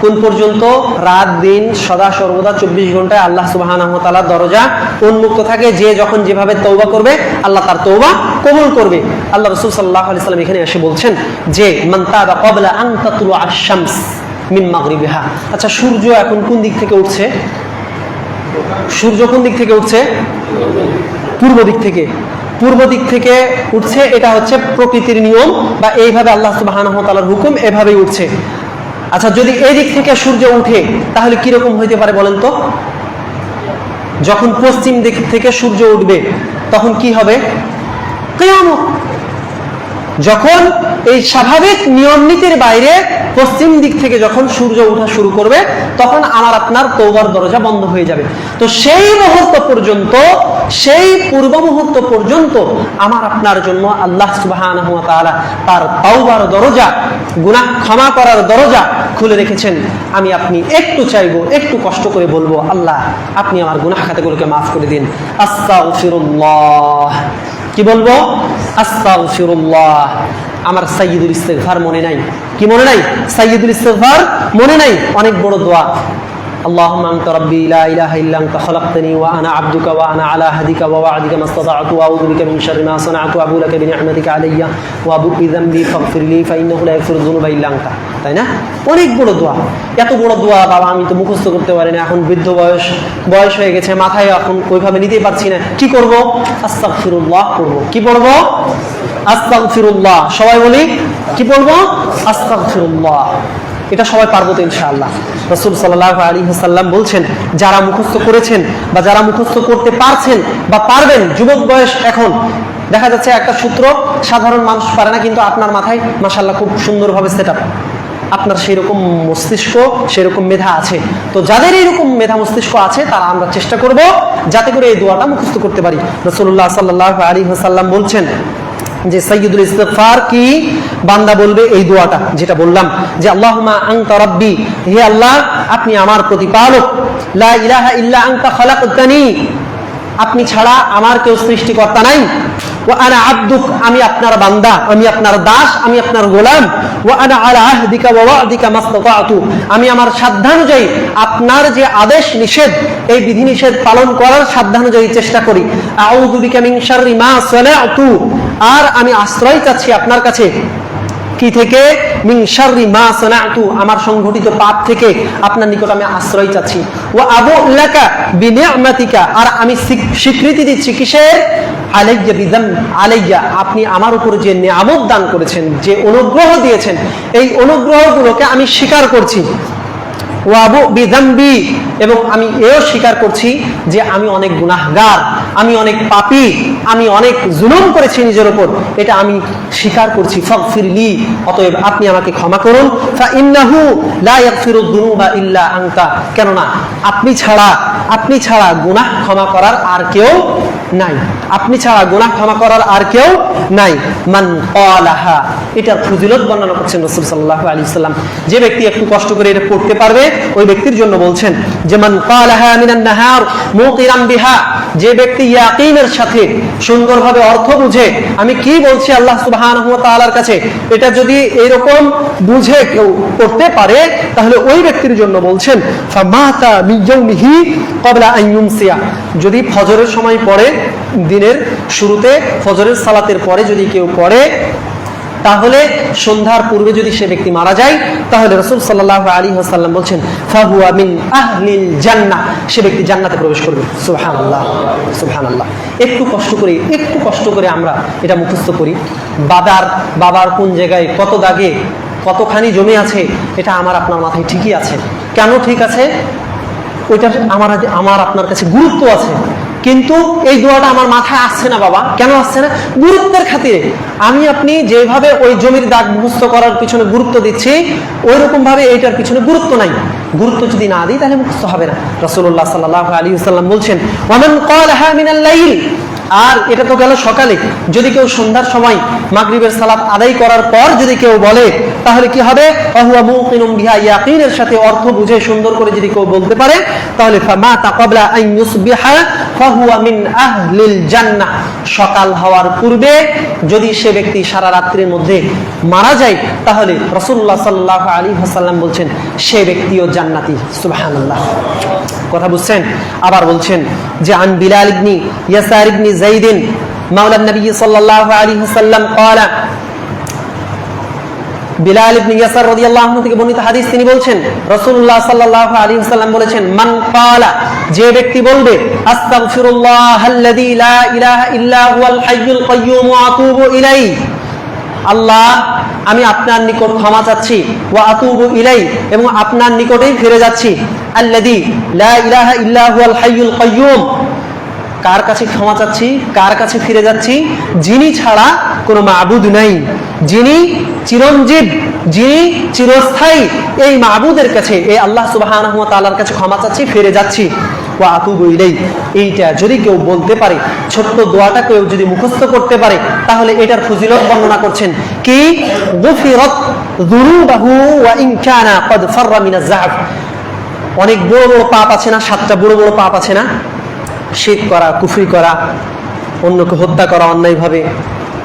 কোন পর্যন্ত রাত দিন সদা সর্বদা 24 ঘন্টায় আল্লাহ সুবহানাহু ওয়া তাআলার দরজা উন্মুক্ত থাকে। যে যখন যেভাবে তওবা করবে আল্লাহ তার তওবা কবুল করবে। আল্লাহ রাসূল সাল্লাল্লাহু আলাইহি ওয়াসাল্লাম এখানে এসে বলছেন যে মান তাবা ক্বাবলা আন তাতুলুআ আশ-শামস মিন মাগরিবিহা। আচ্ছা, সূর্য এখন কোন দিক থেকে উঠছে? সূর্য কোন দিক থেকে উঠছে? পূর্ব দিক থেকে। পূর্ব দিক থেকে উঠছে, এটা হচ্ছে প্রকৃতির নিয়ম, বা এইভাবে আল্লাহ সুবহানাহু ওয়া তাআলার হুকুম, এভাবেই উঠছে। আচ্ছা, যদি এই দিক থেকে সূর্য উঠে তাহলে কিরকম হইতে পারে বলেন তো? যখন পশ্চিম দিক থেকে সূর্য উঠবে তখন কি হবে? কিয়ামত। যখন এই স্বাভাবিক নিয়ম নীতির বাইরে পশ্চিম দিক থেকে যখন সূর্য ওঠা শুরু করবে, তখন আমার আপনার তওবার দরজা বন্ধ হয়ে যাবে। তো সেই মুহূর্ত পর্যন্ত, সেই পূর্ব মুহূর্ত পর্যন্ত আমার আপনার জন্য আল্লাহ সুবহানাহু ওয়া তাআলা তার তওবার দরজা, গুনাহ ক্ষমা করার দরজা খুলে রেখেছেন। আমি আপনি একটু চাইবো, একটু কষ্ট করে বলবো, আল্লাহ আপনি আমার গুনাহ খাতাগুলোকে মাফ করে দিন। আস্তাগফিরুল্লাহ। কি বলবো? আস্তাগফিরুল্লাহ। আমার সাইয়্যিদুল ইস্তিগফার মনে নাই? কি মনে নাই? সাইয়্যিদুল ইস্তিগফার মনে নাই? অনেক বড় দোয়া। اللهم أنت ربي لا إله إلا أنت خلقتني وأنا عبدك وأنا على عهدك ووعدك ما استطعت وأعوذ بك من شر ما صنعت وأبو لك بنعمتك علي وأبوء بذنبي فاغفر لي فإنه لا يغفر الذنوب إلا أنت। তাই না? অনেক বড় দোয়া। এত বড় দোয়া বাবা আমি তো মুখস্থ করতে পারি না, এখন বৃদ্ধ বয়স হয়ে গেছে, মাথায় এখন ওইভাবে নিতেই পারছি না। কি করব? আস্তাগফিরুল্লাহ করব। কি পড়ব? আস্তাগফিরুল্লাহ। সবাই বলি কি পড়ব? আস্তাগফিরুল্লাহ। এটা সবাই পারবো তো ইনশাআল্লাহ। রাসূল সাল্লাল্লাহু আলাইহি ওয়াসাল্লাম বলছেন, যারা মুখস্থ করেছেন বা যারা মুখস্থ করতে পারছেন বা পারবেন, যুবক বয়স এখন দেখা যাচ্ছে একটা সূত্র সাধারণ মানুষ পারে না, কিন্তু আপনার মাথায় মাশাআল্লাহ খুব সুন্দরভাবে সেটআপ, আপনার সেরকম মস্তিষ্ক, সেরকম মেধা আছে। তো যাদের এইরকম মেধা মস্তিষ্ক আছে তারা আমরা চেষ্টা করব যাতে করে এই দোয়াটা মুখস্থ করতে পারি। রাসূলুল্লাহ সাল্লাল্লাহু আলাইহি ওয়াসাল্লাম বলছেন যে সাইয়্যিদুল ইস্তিগফার কি? বান্দা বলবে এই দোয়াটা যেটা বললাম, যে আল্লাহুম্মা আনতা রাব্বি, হে আল্লাহ আপনি আমার প্রতিপালক, লা ইলাহা ইল্লা আনতা খালাকতানি, আপনি ছাড়া আমার কেউ সৃষ্টিকর্তা নাই, ওয়া আনা আবদুক, আমি আপনার বান্দা, আমি আপনার দাস, আমি আপনার গোলাম, ওয়া আনা আলা আহদিকা ওয়া ওয়া'দিকা মাসতাতা'তু, আমি আমার সাধ্যানুযায়ী আপনার যে আদেশ নিষেধ, এই বিধিনিষেধ পালন করার সাধ্যানুযায়ী চেষ্টা করি। আউযু বিকা মিন শাররি মা সানা'তু, আর আমি আশ্রয় চাচ্ছি আপনার কাছে কি থেকে? মিন শাররি মা সানা'তু, আমার সংঘটিত পাপ থেকে আপনার নিকট আমি আশ্রয় চাচ্ছি। ওয়া আবু লাকা বিনি'মাতিকা, আর আমি স্বীকৃতি দিচ্ছি কিসের? আলাইয়া বিযাম আলাইয়া, আপনি আমার উপর যে নিয়ামত দান করেছেন, যে অনুগ্রহ দিয়েছেন, এই অনুগ্রহগুলোকে আমি স্বীকার করছি। ওয়া আবু বিযামবি, এবং আমি এও স্বীকার করছি যে আমি অনেক গুনাহগার, আমি অনেক পাপী, আমি অনেক জুলুম করেছি নিজের উপর, এটা আমি স্বীকার করছি। ফাগফিরলি, অতএব আপনি আমাকে ক্ষমা করুন। ফাইন্নাহু লা ইয়াগফিরুদ দুনুবা ইল্লা আনতা, কেননা আপনি ছাড়া গুনাহ ক্ষমা করার আর কেউ নাই, আপনি ছাড়া গুনাহ ক্ষমা করার আর কেউ নাই। মান ক্বালাহা, এটার ফজিলত বর্ণনা করছেন রাসূল সাল্লাল্লাহু আলাইহি ওয়াসাল্লাম। যে ব্যক্তি একটু কষ্ট করে এটা পড়তে পারবে ওই ব্যক্তির জন্য বলছেন যে মান ক্বালাহা মিনান নাহার মুকিরাম বিহা, যে ব্যক্তি ইয়াকিনের সাথে সুন্দরভাবে অর্থ বুঝে আমি কি বলছি আল্লাহ সুবহানাহু ওয়া তাআলার কাছে, এটা যদি এরকম বুঝে কেউ করতে পারে তাহলে ওই ব্যক্তির জন্য বলছেন ফামাতা মিন ইয়াউমিহি ক্বাবলা আন ইউমসিয়া, যদি ফজরের সময় পড়ে, দিনের শুরুতে ফজরের সালাতের পরে যদি কেউ পড়ে, তাহলে সন্ধ্যার পূর্বে যদি সে ব্যক্তি মারা যায়, তাহলে রাসূল সাল্লাল্লাহু আলাইহি ওয়াসাল্লাম বলছেন ফাহুয়া মিন আহলিল জান্নাহ, সে ব্যক্তি জান্নাতে প্রবেশ করবে। সুবহানাল্লাহ, সুবহানাল্লাহ। একটু কষ্ট করে আমরা এটা মুখস্থ করি। বাবার কোন জায়গায় কত দাগে কতখানি জমি আছে, এটা আমার আপনার মাথায় ঠিকই আছে। কেন ঠিক আছে? ওইটার আমার আপনার কাছে গুরুত্ব আছে, কিন্তু এই দোয়াটা আমার মাথায় আসছে না। বাবা কেন আসছে না? গুরুত্বের খাতিরে। আমি আপনি যেভাবে ওই জমির দাগ মুখস্থ করার পিছনে গুরুত্ব দিচ্ছি, ওই রকম ভাবে এইটার পিছনে গুরুত্ব নাই। গুরুত্ব যদি না দিই তাহলে মুখস্থ হবে না। রাসূলুল্লাহ সাল্লাল্লাহু আলাইহি ওয়াসাল্লাম বলছেন ওয়ামান ক্বালাহা মিনাল লাইল, আর এটা তো গেল সকালে, যদি কেউ সন্ধ্যার সময় মাগরিবের সালাত আদায় করার পর যদি কেউ বলে, তাহলে কি হবে? ফাহুয়া মুকিনুম বিহা, ইয়াকিনের সাথে অর্থ বুঝে সুন্দর করে যদি কেউ বলতে পারে, তাহলে ফামাতা ক্বাবলা আন ইউসবিহা ফাহুয়া মিন আহলিল জান্নাহ, সকাল হওয়ার পূর্বে যদি সে ব্যক্তি সারা রাত্রির মধ্যে মারা যায়, তাহলে রাসূলুল্লাহ সাল্লাল্লাহু আলাইহি ওয়াসাল্লাম বলছেন সে ব্যক্তিও জান্নাতি। সুবহানাল্লাহ, কথা বুঝছেন? আবার বলছেন যে আন বিলাল ইবনে ইয়াসার ইবনে যায়েদ মাওলা নবী সাল্লাল্লাহু আলাইহি ওয়াসাল্লাম قال, বিলাল ইবনে ইয়াসার রাদিয়াল্লাহু আনহু থেকে বর্ণিত হাদিস, তিনি বলছেন রাসূলুল্লাহ সাল্লাল্লাহু আলাইহি ওয়াসাল্লাম বলেছেন মান ক্বালা, যে ব্যক্তি বলবে আস্তাগফিরুল্লাহাল্লাযী লা ইলাহা ইল্লা হুয়াল হাইয়ুল কাইয়্যুম ওয়া আতুবু ইলাইহি, আল্লাহ আমি আপনার নিকট ক্ষমা চাচ্ছি, ওয়া আতুবু ইলাইহি, এবং আপনার নিকটেই ফিরে যাচ্ছি। আল্লাযী লা ইলাহা ইল্লা হুয়াল হাইয়ুল কাইয়্যুম, কার কাছে ক্ষমা চাচ্ছি, কার কাছে ফিরে যাচ্ছি? যিনি ছাড়া কোনো মাবুদ নাই, যিনি চিরঞ্জীব, যিনি চিরস্থায়ী। এই মাবুদের কাছে, এই আল্লাহ সুবহানাহু ওয়া তাআলার কাছে ক্ষমা চাচ্ছি, ফিরে যাচ্ছি। ওয়া আতুবু ইলাইহি, এইটা যদি কেউ বলতে পারে, ছোট্ট দোয়াটা কেউ যদি মুখস্থ করতে পারে, তাহলে এটার ফজিলত বর্ণনা করছেন কি, গুফিরাত যুনুবাহু ওয়া ইন কানা ক্বাদ ফাররা মিনাজ যাহফ। অনেক বড় বড় পাপ আছে না, 7টা বড় বড় পাপ আছে না, শিরক করা, কুফরি করা, অন্যকে হত্যা করা অন্যায়ভাবে,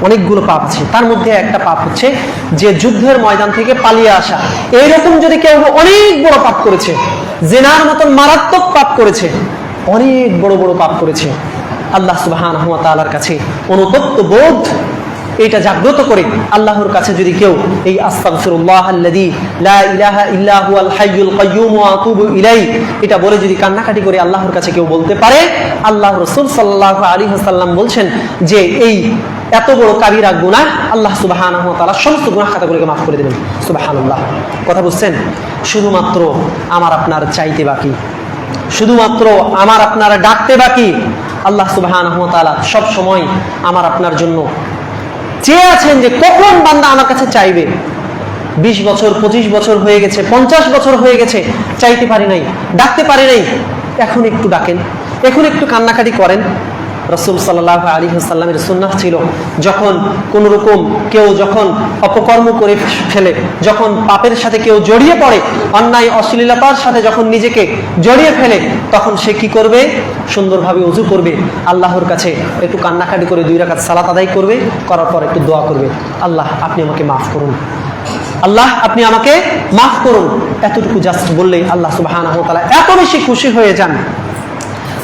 অনেকগুলো পাপ আছে। তার মধ্যে একটা পাপ হচ্ছে যে যুদ্ধের ময়দান থেকে পালিয়ে আসা। এইরকম যদি কেউ অনেক বড় পাপ করেছে, জিনার মতন মারাত্মক পাপ করেছে, অনেক বড় বড় পাপ করেছে, আল্লাহ সুবহানাহু ওয়া তাআলার কাছে অনুতপ্ত বোধ এটা জাগ্রত করে আল্লাহর কাছে যদি কেউ এই আস্তাগফিরুল্লাহাল্লাযী লা ইলাহা ইল্লা হুয়াল হাইয়ুল কাইয়্যুম ওয়া আতুবু ইলাইহি, এটা বলে যদি কান্নাকাটি করে আল্লাহর কাছে কেউ বলতে পারে, আল্লাহ রাসূল সাল্লাল্লাহু আলাইহি ওয়াসাল্লাম বলছেন যে এই এত বড় কাবিরা গুনাহ আল্লাহ সুবহানাহু ওয়া তাআলা সমস্ত গুনাহ খাতাগুলোকে মাফ করে দেবেন। সুবহানাল্লাহ। কথা বুঝছেন? শুধুমাত্র আমার আপনার চাইতে বাকি, শুধুমাত্র আমার আপনার ডাকতে বাকি। আল্লাহ সুবহানাহু ওয়া তাআলা সব সময় আমার আপনার জন্য চেয়ে আছেন যে কখন বান্দা আমার কাছে চাইবে। 20 বছর 25 বছর হয়ে গেছে, 50 বছর হয়ে গেছে, চাইতে পারি নাই, ডাকতে পারি নাই, এখন একটু ডাকেন, এখন একটু কান্নাকাটি করেন। রাসূল সাল্লাল্লাহু আলাইহি ওয়াসাল্লামের সুন্নাহ ছিল, যখন কোন রকম কেউ যখন অপকর্ম করে ফেলে, যখন পাপের সাথে কেউ জড়িয়ে পড়ে, অন্যায় অশ্লীলতার সাথে যখন নিজেকে জড়িয়ে ফেলে, তখন সে কি করবে? সুন্দরভাবে ওযু করবে, আল্লাহর কাছে একটু কান্নাকাটি করে 2 রাকাত সালাত আদায় করবে, করার পর একটু দোয়া করবে, আল্লাহ আপনি আমাকে মাফ করুন, আল্লাহ আপনি আমাকে মাফ করুন। এতটুকু জাস্ট বললেই আল্লাহ সুবহানাহু ওয়া তাআলা এত বেশি খুশি হয়ে যান।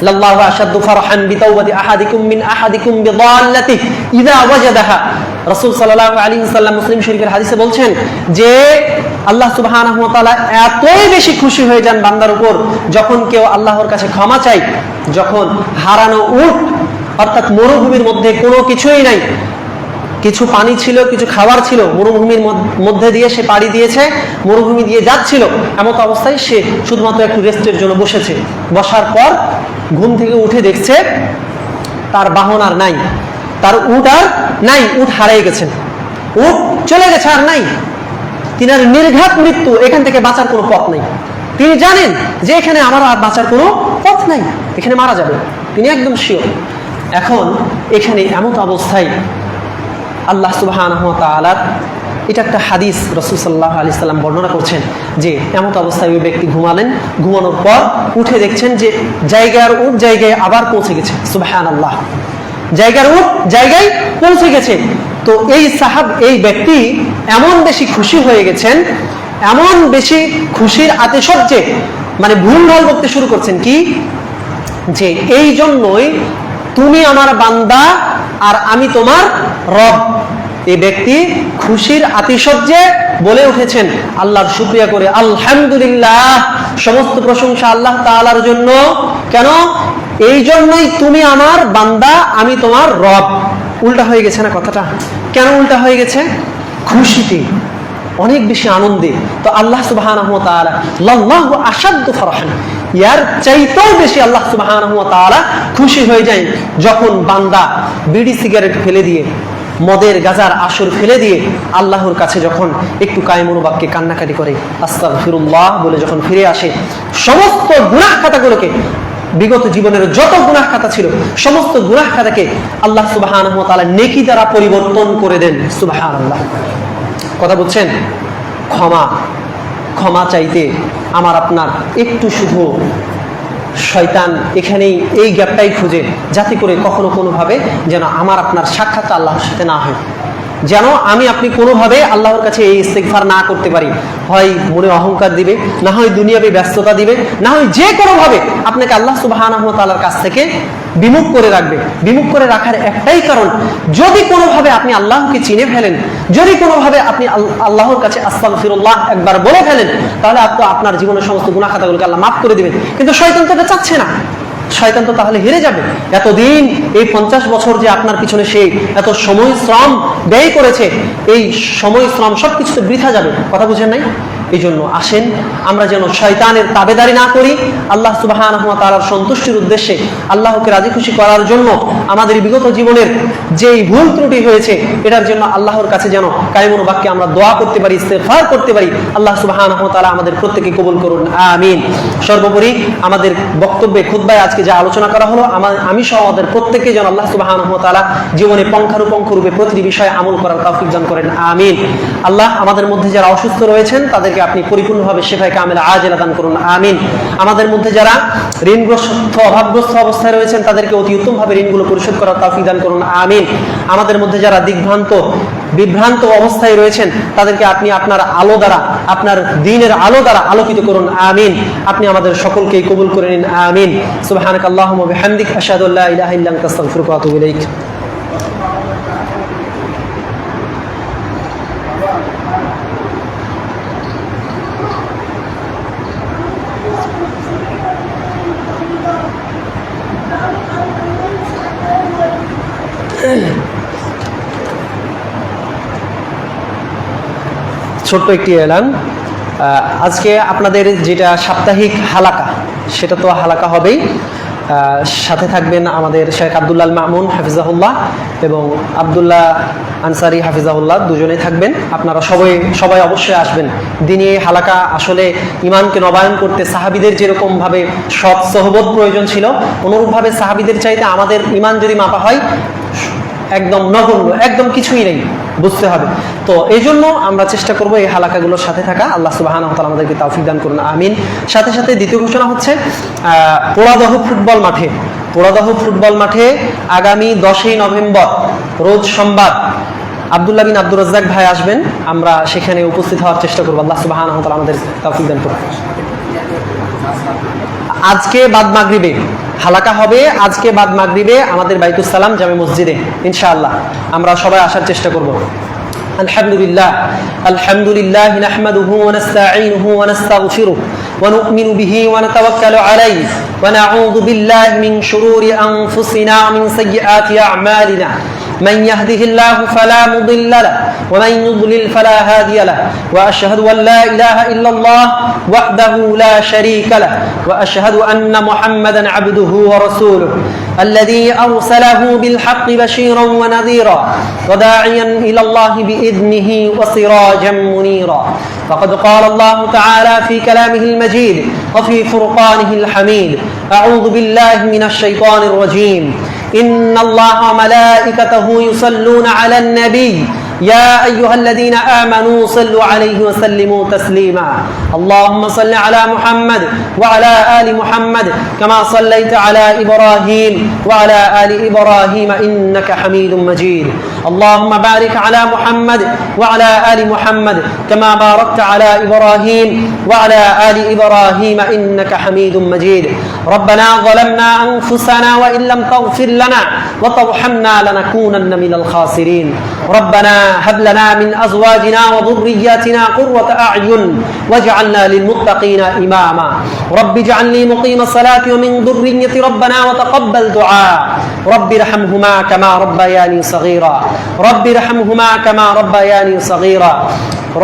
লাল্লাহু আশাদ্দু ফারহান বিতাওবাতি আহাদিকুম মিন আহাদিকুম বিদাল্লাতিহি ইযা ওয়াজাদাহা। রাসূল সাল্লাল্লাহু আলাইহি ওয়াসাল্লাম মুসলিম শরীফের হাদিসে বলছেন যে আল্লাহ সুবহানাহু ওয়া তাআলা এতই বেশি খুশি হয়ে যান বান্দার উপর, যখন কেউ আল্লাহর কাছে ক্ষমা চায়, যখন হারানো উট অর্থাৎ মরুভূমির মধ্যে কোনো কিছুই নাই, কিছু পানি ছিল, কিছু খাবার ছিল, মরুভূমির মধ্যে দিয়ে সে পাড়ি দিয়েছে, মরুভূমি দিয়ে যাচ্ছিল, এমত অবস্থায় সে শুধুমাত্র একটু রেস্টের জন্য বসেছে। বসার পর ঘুম থেকে উঠে দেখছে তার বাহন আর নাই, তার উট আর নাই, উট হারিয়ে গেছেন, উট চলে গেছে, আর নাই। তিনার নির্ঘাত মৃত্যু, এখান থেকে বাঁচার কোনো পথ নেই। তিনি জানেন যে এখানে আমার আর বাঁচার কোনো পথ নাই, এখানে মারা যাবে, তিনি একদম শিওর। এখন এখানে এমত অবস্থায় আল্লাহ সুবহানাহু ওয়া তাআলার, এটা একটা হাদিস, রাসূল সাল্লাল্লাহু আলাইহি সাল্লাম বর্ণনা করছেন যে এমত অবস্থায় ওই ব্যক্তি ঘুমালেন, ঘুমানোর পর উঠে দেখছেন যে জায়গার উট জায়গায় আবার পৌঁছে গেছে। সুবহানাল্লাহ, জায়গার উট জায়গায় পৌঁছে গেছে। তো এই ব্যক্তি এমন বেশি খুশি হয়ে গেছেন, এমন বেশি খুশির আতিশয্যে মানে ভুলভাল বলতে শুরু করছেন কি, যে এই জন্যই তুমি আমার বান্দা আর আমি তোমার রব। এই ব্যক্তি খুশির আতিশয্যে বলে উঠেছেন আল্লাহর শুকরিয়া করে, আলহামদুলিল্লাহ, সমস্ত প্রশংসা আল্লাহ তাআলার জন্য। কেন? এই জন্যই তুমি আমার বান্দা, আমি তোমার রব। উল্টা হয়ে গেছে না কথাটা? কেন উল্টা হয়ে গেছে? খুশিতে, অনেক বেশি আনন্দে। তো আল্লাহ সুবহানাহু ওয়া তাআলা লাল্লাহু আশাদ্দু ফারহান, ইয়ার চাইতেও বেশি আল্লাহ সুবহানাহু ওয়া তাআলা খুশি হয়ে যায় যখন বান্দা বিড়ি সিগারেট ফেলে দিয়ে, মদের গাজার আসর ফেলে দিয়ে আল্লাহর কাছে যখন একটু কায়মুন বাক্যে কান্নাকাটি করে, আস্তাগফিরুল্লাহ বলে যখন ফিরে আসে, সমস্ত গুনাহ খাতাগুলোকে, বিগত জীবনের যত গুনাহ খাতা ছিল সমস্ত গুনাহ খাতাকে আল্লাহ সুবহানাহু ওয়া তাআলা নেকি দ্বারা পরিবর্তন করে দেন। সুবহানাল্লাহ। কথা বলছেন? ক্ষমা চাইতে আমার আপনার একটু শুধু শয়তান এখানেই এই গ্যাপটাই খুঁজে, যাতে করে কখনো কোনোভাবে যেন আমার আপনার সাক্ষাৎ আল্লাহর সাথে না হয়, যেন আমি আপনি কোনোভাবে আল্লাহর কাছে এই ইস্তিগফার না করতে পারি। হয় মনে অহংকার দিবে, না হয় দুনিয়াবী ব্যস্ততা দিবে, না হয় যে কোনোভাবে আপনাকে আল্লাহ সুবহানাহু ওয়া তাআলার কাছ থেকে বিমুখ করে রাখবে। বিমুখ করে রাখার একটাই কারণ, যদি কোনোভাবে আপনি আল্লাহকে চিনে ফেলেন, যদি কোনোভাবে আপনি আল্লাহর কাছে আস্তাগফিরুল্লাহ একবার বলে ফেলেন, তাহলে আপনার জীবনের সমস্ত গুনাহ খাতাগুলোকে আল্লাহ মাফ করে দিবেন। কিন্তু শয়তান তো এটা চাচ্ছে না, শয়তান তো তাহলে হেরে যাবে। এতদিন এই 50 বছর যে আপনার পিছনে সে এত সময় শ্রম ব্যয় করেছে, এই সময় শ্রম সবকিছু তো বৃথা যাবে। কথা বুঝেন নাই? এই জন্য আসেন আমরা যেন শয়তানের তাবেদারি না করি, আল্লাহ সুবহানাহু ওয়া তাআলার সন্তুষ্টির উদ্দেশ্যে, আল্লাহকে রাজি খুশি করার জন্য আমাদের বিগত জীবনের যেই ভুল ত্রুটি হয়েছে এটার জন্য আল্লাহর কাছে যেন কায়মুন বাক্যে আমরা দোয়া করতে পারি, ইস্তেগফার করতে পারি। আল্লাহ সুবহানাহু ওয়া তাআলা আমাদের প্রত্যেককে কবুল করুন, আমিন। সর্বোপরি আমাদের বক্তব্যে খুতবায় আজকে যা আলোচনা করা হলো, আমি সহ আমাদের প্রত্যেককে যেন আল্লাহ সুবহানাহু ওয়া তাআলা জীবনে পঙ্খানুপঙ্খ রূপে প্রতিটি বিষয়ে আমল করার তৌফিক দান করেন, আমিন। আল্লাহ আমাদের মধ্যে যারা অসুস্থ রয়েছেন তাদেরকে আপনি পরিপূর্ণভাবে শিফায়ে কামিলা আজিলা দান করুন, আমিন। আমাদের মধ্যে যারা ঋণগ্রস্ত অভাবগ্রস্ত অবস্থায় রয়েছেন তাদেরকে অতি উত্তমভাবে ঋণগুলো পরিশোধ করার তৌফিক দান করুন, আমিন। আমাদের মধ্যে যারা বিভ্রান্ত অবস্থায় রয়েছেন তাদেরকে আপনি আপনার আলো দ্বারা, আপনার দ্বীনের আলো দ্বারা আলোকিত করুন, আমিন। আপনি আমাদের সকলকেই কবুল করে নিন, আমিন। সুবহানাকাল্লাহুম্মা ওয়া বিহামদিক আশহাদু আল্লা ইলাহা ইল্লা আনতা আস্তাগফিরুকা ওয়া আতুবু ইলাইক। ছোট্ট একটি এলান, আজকে আপনাদের যেটা সাপ্তাহিক হালাকা সেটা তো হালাকা হবেই, সাথে থাকবেন আমাদের শেখ আব্দুল্লাহ মামুন হাফিজাহুল্লাহ এবং আব্দুল্লাহ আনসারি হাফিজাহুল্লাহ, দুজনেই থাকবেন। আপনারা সবাই অবশ্যই আসবেন। দিনে এই হালাকা আসলে ইমানকে নবায়ন করতে সাহাবীদের যেরকম ভাবে সৎ সহবত প্রয়োজন ছিল, অনুরূপভাবে সাহাবীদের চাইতে আমাদের ইমান যদি মাপা হয় একদম নগণ্য, একদম কিছুই নেই, বুঝতে হবে। তো এই জন্য আমরা চেষ্টা করব এই হালাকাগুলোর সাথে থাকা। আল্লাহ সুবহানাহু ওয়া তাআলা আমাদেরকে তৌফিক দান করুন, আমিন। সাথে সাথে দ্বিতীয় ঘোষণা হচ্ছে পোড়াদহ ফুটবল মাঠে আগামী 10ই নভেম্বর রোজ সোমবার আব্দুল্লাহ বিন আব্দুর রাজ্জাক ভাই আসবেন। আমরা সেখানে উপস্থিত হওয়ার চেষ্টা করব। আল্লাহ সুবহানাহু ওয়া তাআলা আমাদের তৌফিক দান করুন। আজকে বাদ মাগরিবে হালাকা হবে, আজকে বাদ মাগরিবে আমাদের বাইতুস সালাম জামে মসজিদে ইনশাআল্লাহ। আমরা সবাই আসার চেষ্টা করব। আলহামদুলিল্লাহ নাহমাদুহু ওয়া নাস্তাঈনুহু ওয়া নাস্তাগফিরুহু ওয়া নু'মিনু বিহি ওয়া নাতাওয়াক্কালু আলাইহি ওয়া নাউযু বিল্লাহি মিন শুরুরি আনফুসিনা ওয়া মিন সাইয়্যাতি আ'মালিনা। من يهده الله فلا مضل له ومن يضلل فلا هادي له وأشهد أن لا إله إلا الله وحده لا شريك له وأشهد أن محمدا عبده ورسوله الذي أرسله بالحق بشيرا ونذيرا وداعيا إلى الله بإذنه وسراجا منيرا. فقد قال الله تعالى في كلامه المجيد وفي فرقانه الحميد: أعوذ بالله من الشيطان الرجيم. إن الله وملائكته يصلون على النبي يا أيها الذين آمنوا صلوا عليه وسلموا تسليما. اللهم صل على محمد وعلى آل محمد كما صليت على إبراهيم وعلى آل إبراهيم إنك حميد مجيد. اللهم بارك على محمد وعلى آل محمد كما باركت على إبراهيم وعلى آل إبراهيم إنك حميد مجيد. ربنا ظلمنا أنفسنا وإن لم تغفر لنا وترحمنا لنكونن من الخاسرين. ربنا هب لنا من أزواجنا وذرياتنا قرة أعين واجعلنا للمتقين إماما. رب اجعلني مقيم الصلاة ومن ذريتي ربنا وتقبل دعاء. رب ارحمهما كما ربياني صغيرا. رب ارحمهما كما ربياني صغيرا.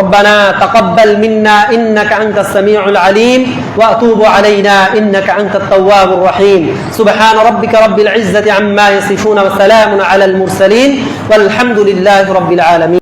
ربنا تقبل منا إنك أنت السميع العليم وأتوب علينا إنك أنت التواب الرحيم. سبحان ربك رب العزة عما يصفون وسلام على المرسلين والحمد لله رب العالمين.